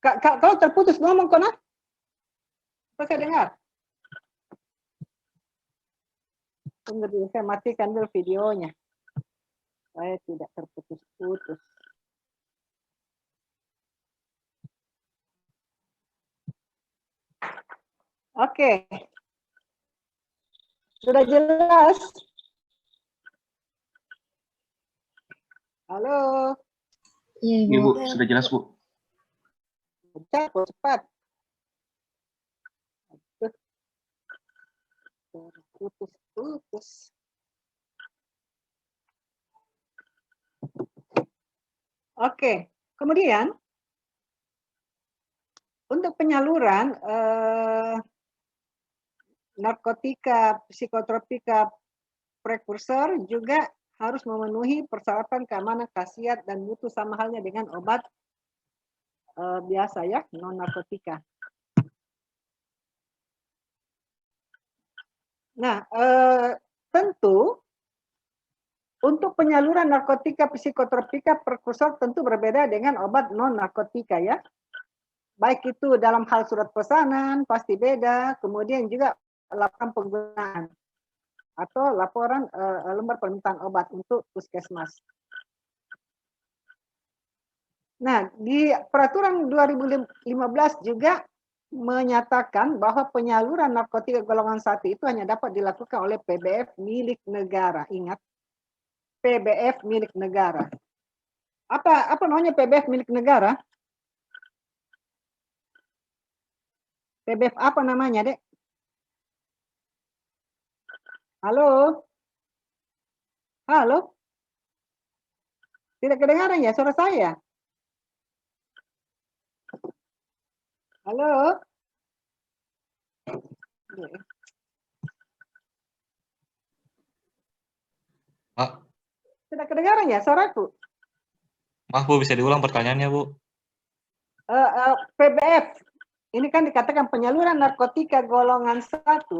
Kak, kalau terputus ngomong kok nah? Apa saya dengar? Tunggu dulu, saya matikan dulu videonya. Saya tidak terputus-putus. Oke. Sudah jelas? Halo? Iya, Iya, Ibu. Bu. Sudah jelas, Bu. Cepat. Terputus-putus. Oke. Kemudian untuk penyaluran narkotika, psikotropika, prekursor juga harus memenuhi persyaratan keamanan, khasiat, dan mutu sama halnya dengan obat biasa ya, non narkotika. Nah, tentu untuk penyaluran narkotika, psikotropika, prekursor tentu berbeda dengan obat non narkotika ya. Baik itu dalam hal surat pesanan pasti beda, kemudian juga laporan penggunaan atau laporan lembar permintaan obat untuk puskesmas. Nah, di peraturan 2015 juga menyatakan bahwa penyaluran narkotika golongan 1 itu hanya dapat dilakukan oleh PBF milik negara. Ingat, PBF milik negara. Apa namanya PBF milik negara? PBF apa namanya, Dek? Halo? Halo? Tidak kedengaran ya suara saya? Halo? Pak, Sudah kedengaran ya suaraku? maaf Bu, bisa diulang pertanyaannya Bu? PBF, ini kan dikatakan penyaluran narkotika golongan 1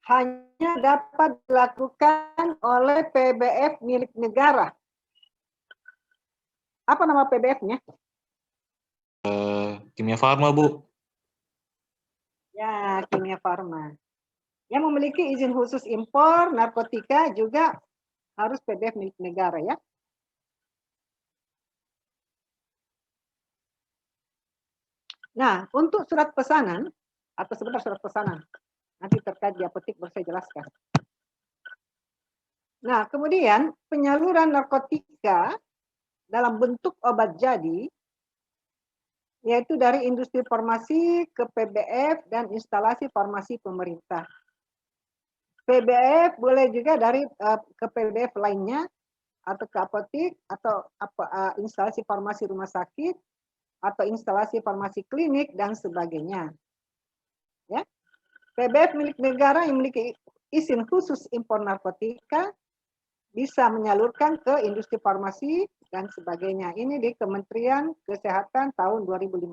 hanya dapat dilakukan oleh PBF milik negara. Apa nama PBF-nya? Kimia Farma Bu. Ya, Kimia Farma. Yang memiliki izin khusus impor narkotika juga harus PBF milik negara ya. Nah, untuk surat pesanan atau sebentar surat pesanan, nanti terkait di apotek baru saya jelaskan. Nah, kemudian penyaluran narkotika dalam bentuk obat jadi, yaitu dari industri farmasi ke PBF dan instalasi farmasi pemerintah. PBF boleh juga dari ke PBF lainnya, atau ke apotek, atau instalasi farmasi rumah sakit, atau instalasi farmasi klinik, dan sebagainya. Ya. PBF milik negara yang memiliki izin khusus impor narkotika bisa menyalurkan ke industri farmasi dan sebagainya. Ini di Kementerian Kesehatan tahun 2015.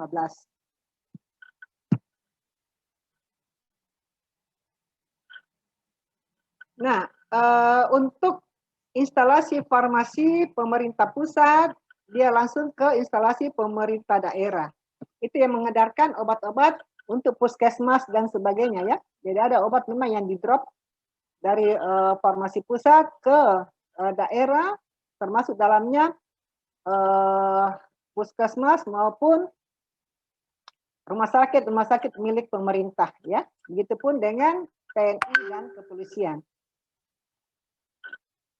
Nah, untuk instalasi farmasi pemerintah pusat, dia langsung ke instalasi pemerintah daerah. Itu yang mengedarkan obat-obat untuk puskesmas dan sebagainya ya. Jadi ada obat memang yang di-drop dari farmasi pusat ke daerah, termasuk dalamnya puskesmas maupun rumah sakit milik pemerintah ya. Begitupun dengan TNI dan kepolisian.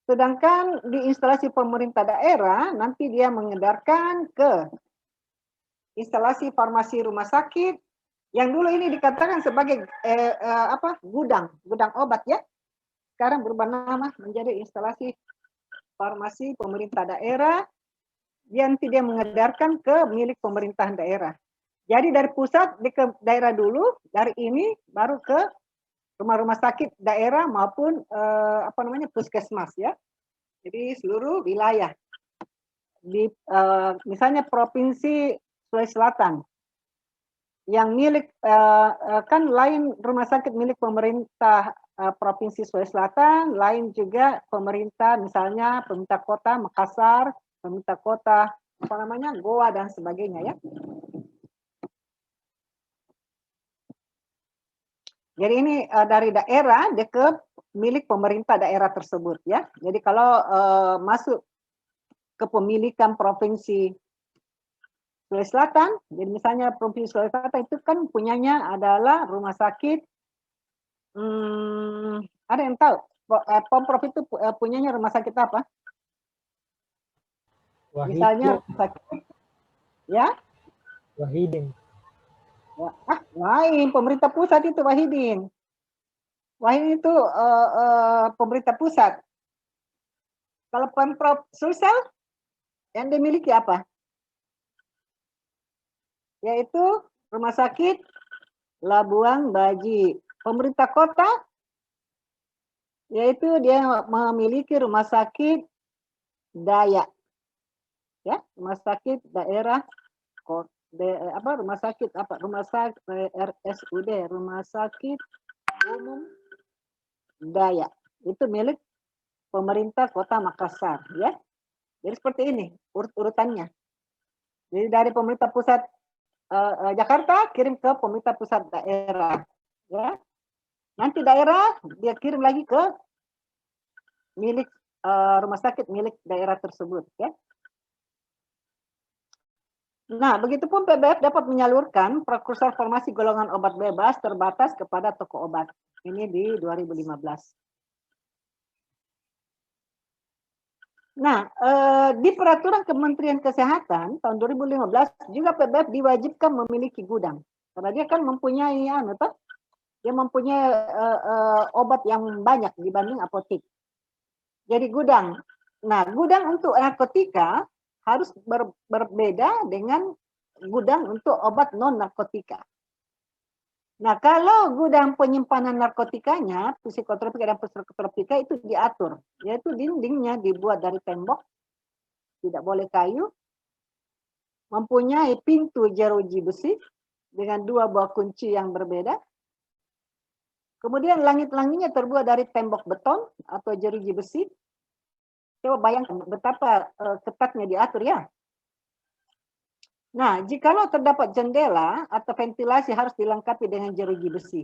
Sedangkan di instalasi pemerintah daerah nanti dia mengedarkan ke instalasi farmasi rumah sakit yang dulu ini dikatakan sebagai gudang obat ya. Sekarang berubah nama menjadi instalasi farmasi pemerintah daerah. Nanti dia mengedarkan ke milik pemerintahan daerah. Jadi dari pusat ke daerah dulu, dari ini baru ke rumah-rumah sakit daerah maupun puskesmas ya. Jadi seluruh wilayah di misalnya provinsi Sulawesi Selatan yang milik kan lain rumah sakit milik pemerintah provinsi Sulawesi Selatan, lain juga pemerintah misalnya pemerintah kota Makassar, pemerintah kota Goa dan sebagainya ya. Jadi ini dari daerah dia ke milik pemerintah daerah tersebut ya. Jadi kalau masuk kepemilikan provinsi Sulawesi Selatan, jadi misalnya provinsi Sulawesi Selatan itu kan punyanya adalah rumah sakit. Ada yang tahu? Pemprov itu punyanya rumah sakit apa? Wahid, misalnya rumah sakit, ya? Wahidin. Lain, pemerintah pusat itu Wahidin. Wahidin itu pemerintah pusat. Kalau Pemprov Sulsel yang dimiliki apa? Yaitu rumah sakit Labuang Baji. Pemerintah kota yaitu dia memiliki rumah sakit Dayak. Ya, rumah sakit daerah rumah sakit RSUD, rumah sakit umum Dayak. Itu milik pemerintah Kota Makassar ya. Jadi seperti ini urutannya. Jadi dari pemerintah pusat Jakarta kirim ke pemerintah pusat daerah ya. Nanti daerah dia kirim lagi ke milik rumah sakit milik daerah tersebut ya. Nah, begitupun PBF dapat menyalurkan prekursor farmasi golongan obat bebas terbatas kepada toko obat. Ini di 2015. Nah, di peraturan Kementerian Kesehatan tahun 2015 juga PBF diwajibkan memiliki gudang. Karena dia kan mempunyai dia mempunyai obat yang banyak dibanding apotek. Jadi gudang. Nah, gudang untuk narkotika harus berbeda dengan gudang untuk obat non narkotika. Nah, kalau gudang penyimpanan narkotikanya, psikotropika dan psikotropika itu diatur, yaitu dindingnya dibuat dari tembok, tidak boleh kayu, mempunyai pintu jeruji besi dengan 2 buah kunci yang berbeda. Kemudian langit-langitnya terbuat dari tembok beton atau jeruji besi. Coba bayangkan betapa ketatnya diatur ya. Nah, jikalau terdapat jendela atau ventilasi harus dilengkapi dengan jeruji besi.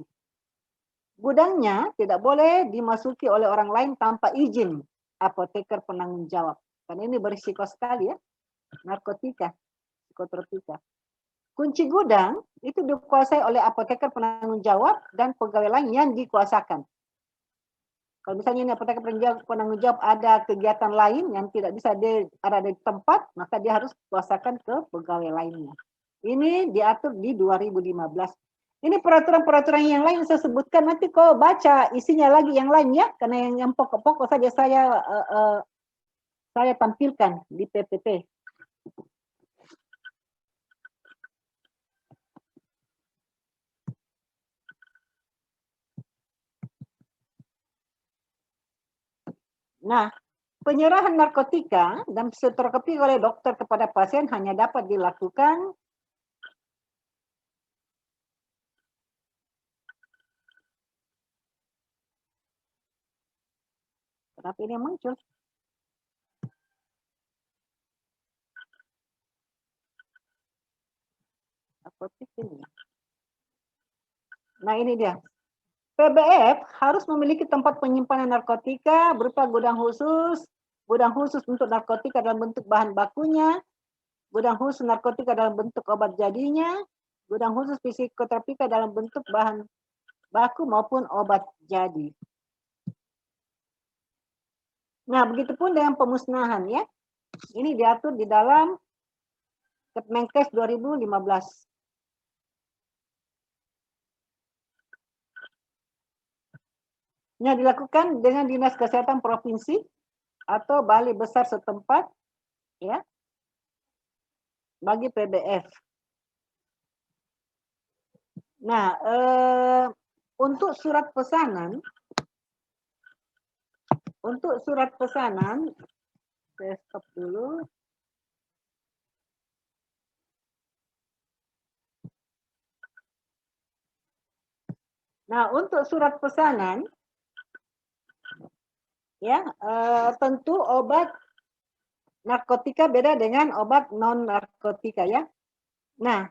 Gudangnya tidak boleh dimasuki oleh orang lain tanpa izin apoteker penanggung jawab. Karena ini berisiko sekali ya, narkotika, psikotropika. Kunci gudang itu dikuasai oleh apoteker penanggung jawab dan pegawai lain yang dikuasakan. Kalau misalnya ini apoteker penanggung jawab ada kegiatan lain yang tidak bisa ada di tempat, maka dia harus kuasakan ke pegawai lainnya. Ini diatur di 2015. Ini peraturan-peraturan yang lain saya sebutkan, nanti kau baca isinya lagi yang lain ya, karena yang pokok-pokok saja saya tampilkan di PPT. Nah, penyerahan narkotika dan psikotropika oleh dokter kepada pasien hanya dapat dilakukan kenapa ini muncul? Apotek ini. Nah, ini dia. PBF harus memiliki tempat penyimpanan narkotika berupa gudang khusus untuk narkotika dalam bentuk bahan bakunya, gudang khusus narkotika dalam bentuk obat jadinya, gudang khusus psikotropika dalam bentuk bahan baku maupun obat jadi. Nah, begitupun dengan pemusnahan ya. Ini diatur di dalam Kemenkes 2015. Yang dilakukan dengan Dinas Kesehatan Provinsi atau balai besar setempat ya bagi PBF. Nah, untuk surat pesanan saya stop dulu. Nah, untuk surat pesanan ya, tentu obat narkotika beda dengan obat non narkotika ya. Nah,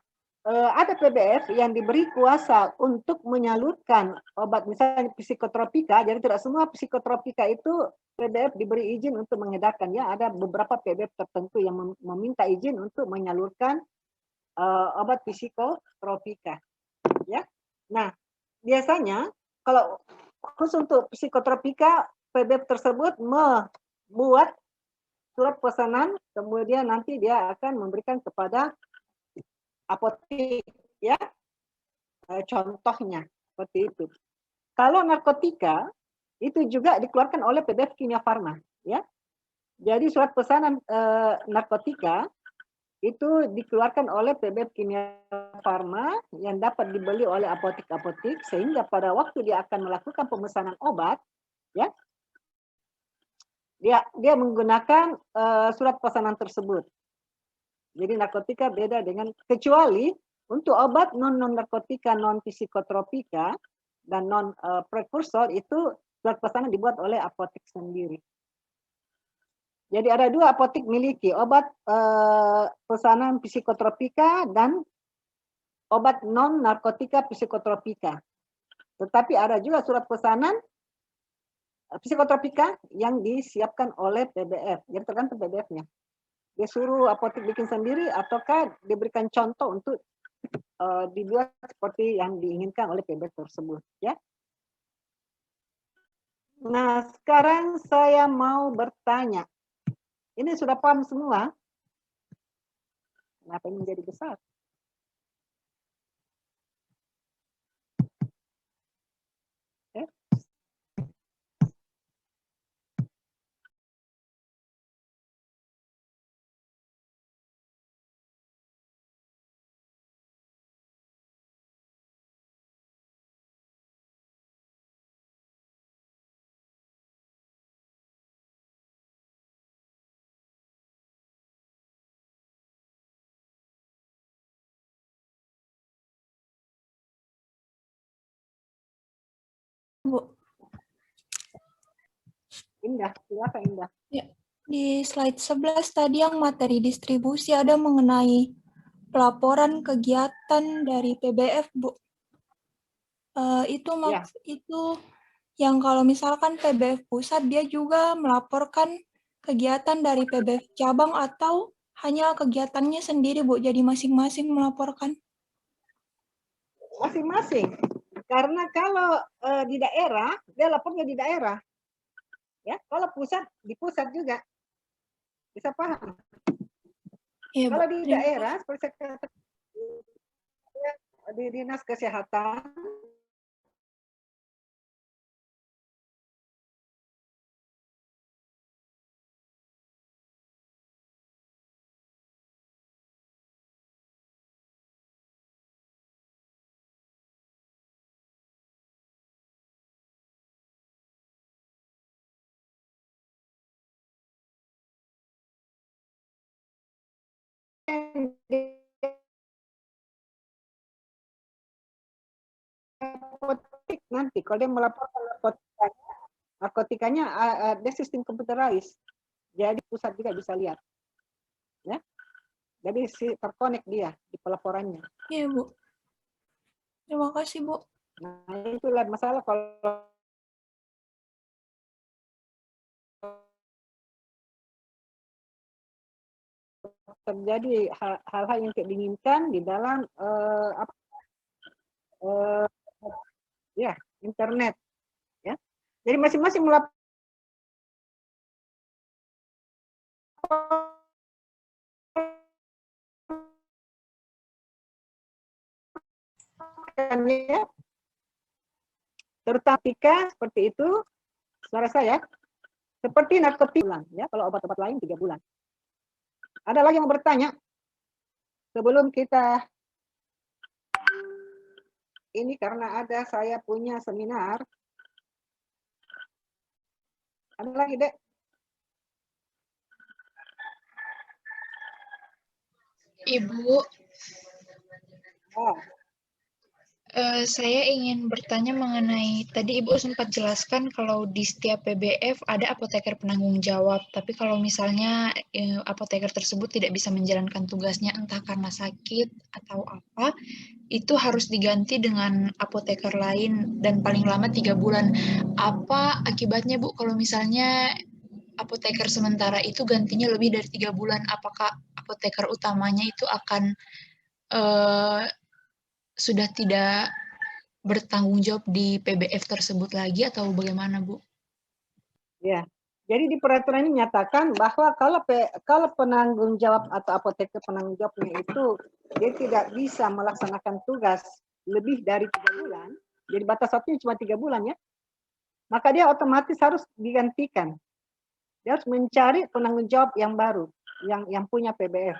ada PBF yang diberi kuasa untuk menyalurkan obat misalnya psikotropika. Jadi tidak semua psikotropika itu PBF diberi izin untuk mengedarkan ya. Ada beberapa PBF tertentu yang meminta izin untuk menyalurkan obat psikotropika ya. Nah, biasanya kalau khusus untuk psikotropika PBF tersebut membuat surat pesanan, kemudian nanti dia akan memberikan kepada apotek ya, contohnya seperti itu. Kalau narkotika itu juga dikeluarkan oleh PBF Kimia Farma ya. Jadi surat pesanan narkotika itu dikeluarkan oleh PBF Kimia Farma yang dapat dibeli oleh apotek-apotek, sehingga pada waktu dia akan melakukan pemesanan obat ya, dia menggunakan surat pesanan tersebut. Jadi narkotika beda dengan, kecuali untuk obat non narkotika, non psikotropika dan non prekursor itu surat pesanan dibuat oleh apotek sendiri. Jadi ada 2 apotek miliki obat pesanan psikotropika dan obat non narkotika psikotropika. Tetapi ada juga surat pesanan psikotropika yang disiapkan oleh PBF. Jadi tergantung PBF-nya. Dia suruh apotek bikin sendiri ataukah diberikan contoh untuk dibuat seperti yang diinginkan oleh PBF tersebut. Ya. Nah, sekarang saya mau bertanya. Ini sudah paham semua? Kenapa ini menjadi besar? Bu. Indah, silakan Indah. Ya. Di slide 11 tadi yang materi distribusi ada mengenai pelaporan kegiatan dari PBF, Bu. Itu yang kalau misalkan PBF pusat dia juga melaporkan kegiatan dari PBF cabang atau hanya kegiatannya sendiri, Bu. Jadi masing-masing melaporkan. Masing-masing. Karena kalau di daerah, dia lapornya di daerah. Ya, kalau pusat di pusat juga. Bisa paham? Ya, kalau Bu. di daerah seperti saya katakan, di Dinas Kesehatan apotek nanti kalau dia melaporkan narkotikanya ada sistem computerized. Jadi pusat juga bisa lihat. Ya. Jadi terkonek dia di pelaporannya. Iya, Bu. Terima kasih, Bu. Nah, itulah masalah kalau terjadi hal-hal yang tidak diinginkan di dalam ya internet, ya. Jadi masing-masing melaporkan ya, terutama seperti itu, suara saya, seperti narkotika, ya. Kalau obat-obat lain 3 bulan. Ada lagi yang mau bertanya? Sebelum kita ini karena saya punya seminar. Ada lagi, Dek? Ibu, saya ingin bertanya mengenai, tadi Ibu sempat jelaskan kalau di setiap PBF ada apoteker penanggung jawab, tapi kalau misalnya apoteker tersebut tidak bisa menjalankan tugasnya entah karena sakit atau apa, itu harus diganti dengan apoteker lain dan paling lama 3 bulan. Apa akibatnya, Bu, kalau misalnya apoteker sementara itu gantinya lebih dari 3 bulan? Apakah apoteker utamanya itu akan sudah tidak bertanggung jawab di PBF tersebut lagi atau bagaimana, Bu? Ya, jadi di peraturan ini menyatakan bahwa kalau penanggung jawab atau apoteker penanggung jawabnya itu dia tidak bisa melaksanakan tugas lebih dari 3 bulan, jadi batas waktunya cuma 3 bulan ya, maka dia otomatis harus digantikan. Dia harus mencari penanggung jawab yang baru, yang punya PBF.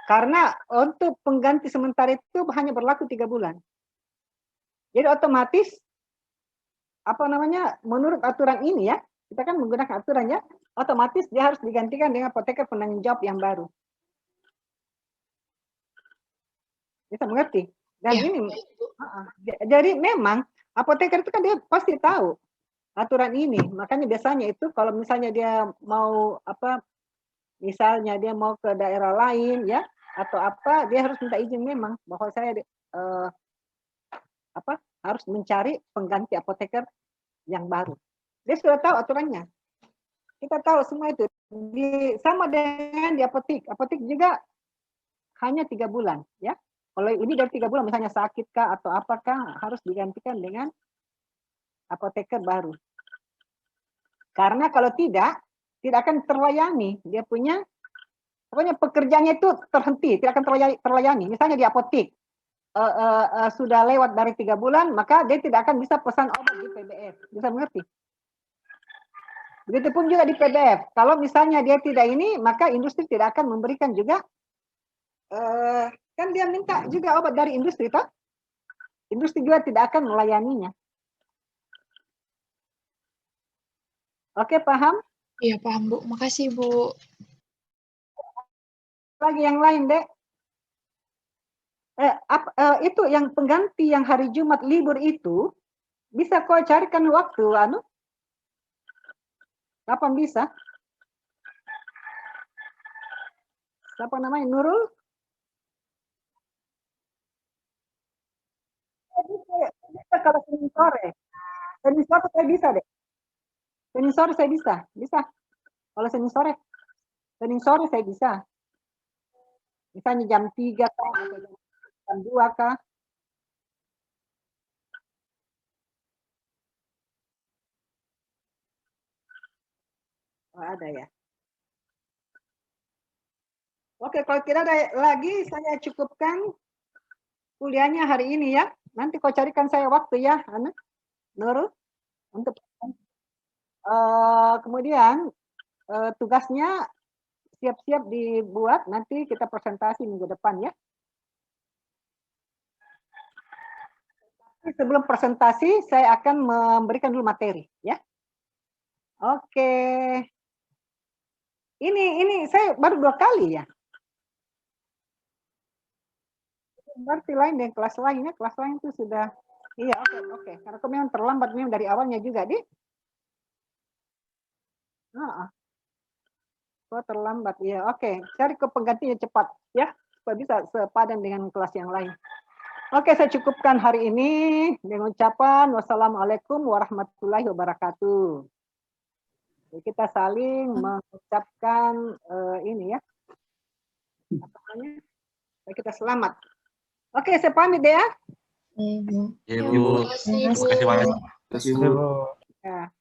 Karena untuk pengganti sementara itu hanya berlaku 3 bulan. Jadi otomatis menurut aturan ini ya, kita kan menggunakan aturan ya, otomatis dia harus digantikan dengan apoteker penanggung jawab yang baru. Bisa mengerti? Dan Ya. ini, jadi memang apoteker itu kan dia pasti tahu aturan ini. Makanya biasanya itu kalau misalnya dia mau misalnya dia mau ke daerah lain ya, atau apa, dia harus minta izin memang bahwa saya harus mencari pengganti apoteker yang baru. Dia sudah tahu aturannya. Kita tahu semua itu. Sama dengan di apotek. Apotek juga hanya 3 bulan, ya. Kalau ini dari 3 bulan, misalnya sakit kah atau apakah, harus digantikan dengan apoteker baru. Karena kalau tidak akan terlayani. Dia punya, pokoknya pekerjaannya itu terhenti, tidak akan terlayani. Misalnya di apotek, sudah lewat dari 3 bulan, maka dia tidak akan bisa pesan obat di PBF. Bisa mengerti? Begitupun juga di PBF. Kalau misalnya dia tidak ini, maka industri tidak akan memberikan juga, kan dia minta juga obat dari industri, toh? Industri juga tidak akan melayaninya. Oke, paham? Iya, paham, Bu. Makasih, Bu. Lagi yang lain, Dek. Itu yang pengganti yang hari Jumat libur itu, Bisa kau carikan waktu, anu? Kapan bisa? Siapa namanya? Nurul? Bisa kalau Senin sore. Senin sore saya bisa deh. Senin sore saya bisa. Bisa. Kalau Senin sore. Senin sore saya bisa. Misalnya jam 3 kah, atau jam 2 kah. Oh, ada ya. Oke, kalau tidak ada lagi, saya cukupkan kuliahnya hari ini ya. Nanti kau carikan saya waktu ya, Anu, Nurul. Untuk kemudian tugasnya siap-siap dibuat, nanti kita presentasi minggu depan ya. Sebelum presentasi, saya akan memberikan dulu materi ya. Oke. Ini saya baru 2 kali ya. Berarti lain dengan kelas lainnya, kelas lain itu sudah, iya oke. Karena aku memang terlambat memang dari awalnya juga, Di. Kok terlambat, ya oke. Cari ke penggantinya cepat ya, supaya bisa sepadan dengan kelas yang lain. Oke, saya cukupkan hari ini dengan ucapan wassalamualaikum warahmatullahi wabarakatuh. Jadi kita saling mengucapkan ini ya, apa namanya? Kita selamat. Oke, saya pamit deh ya. Iya, Bu. Terima kasih banyak. Terima kasih, Bu. Ya.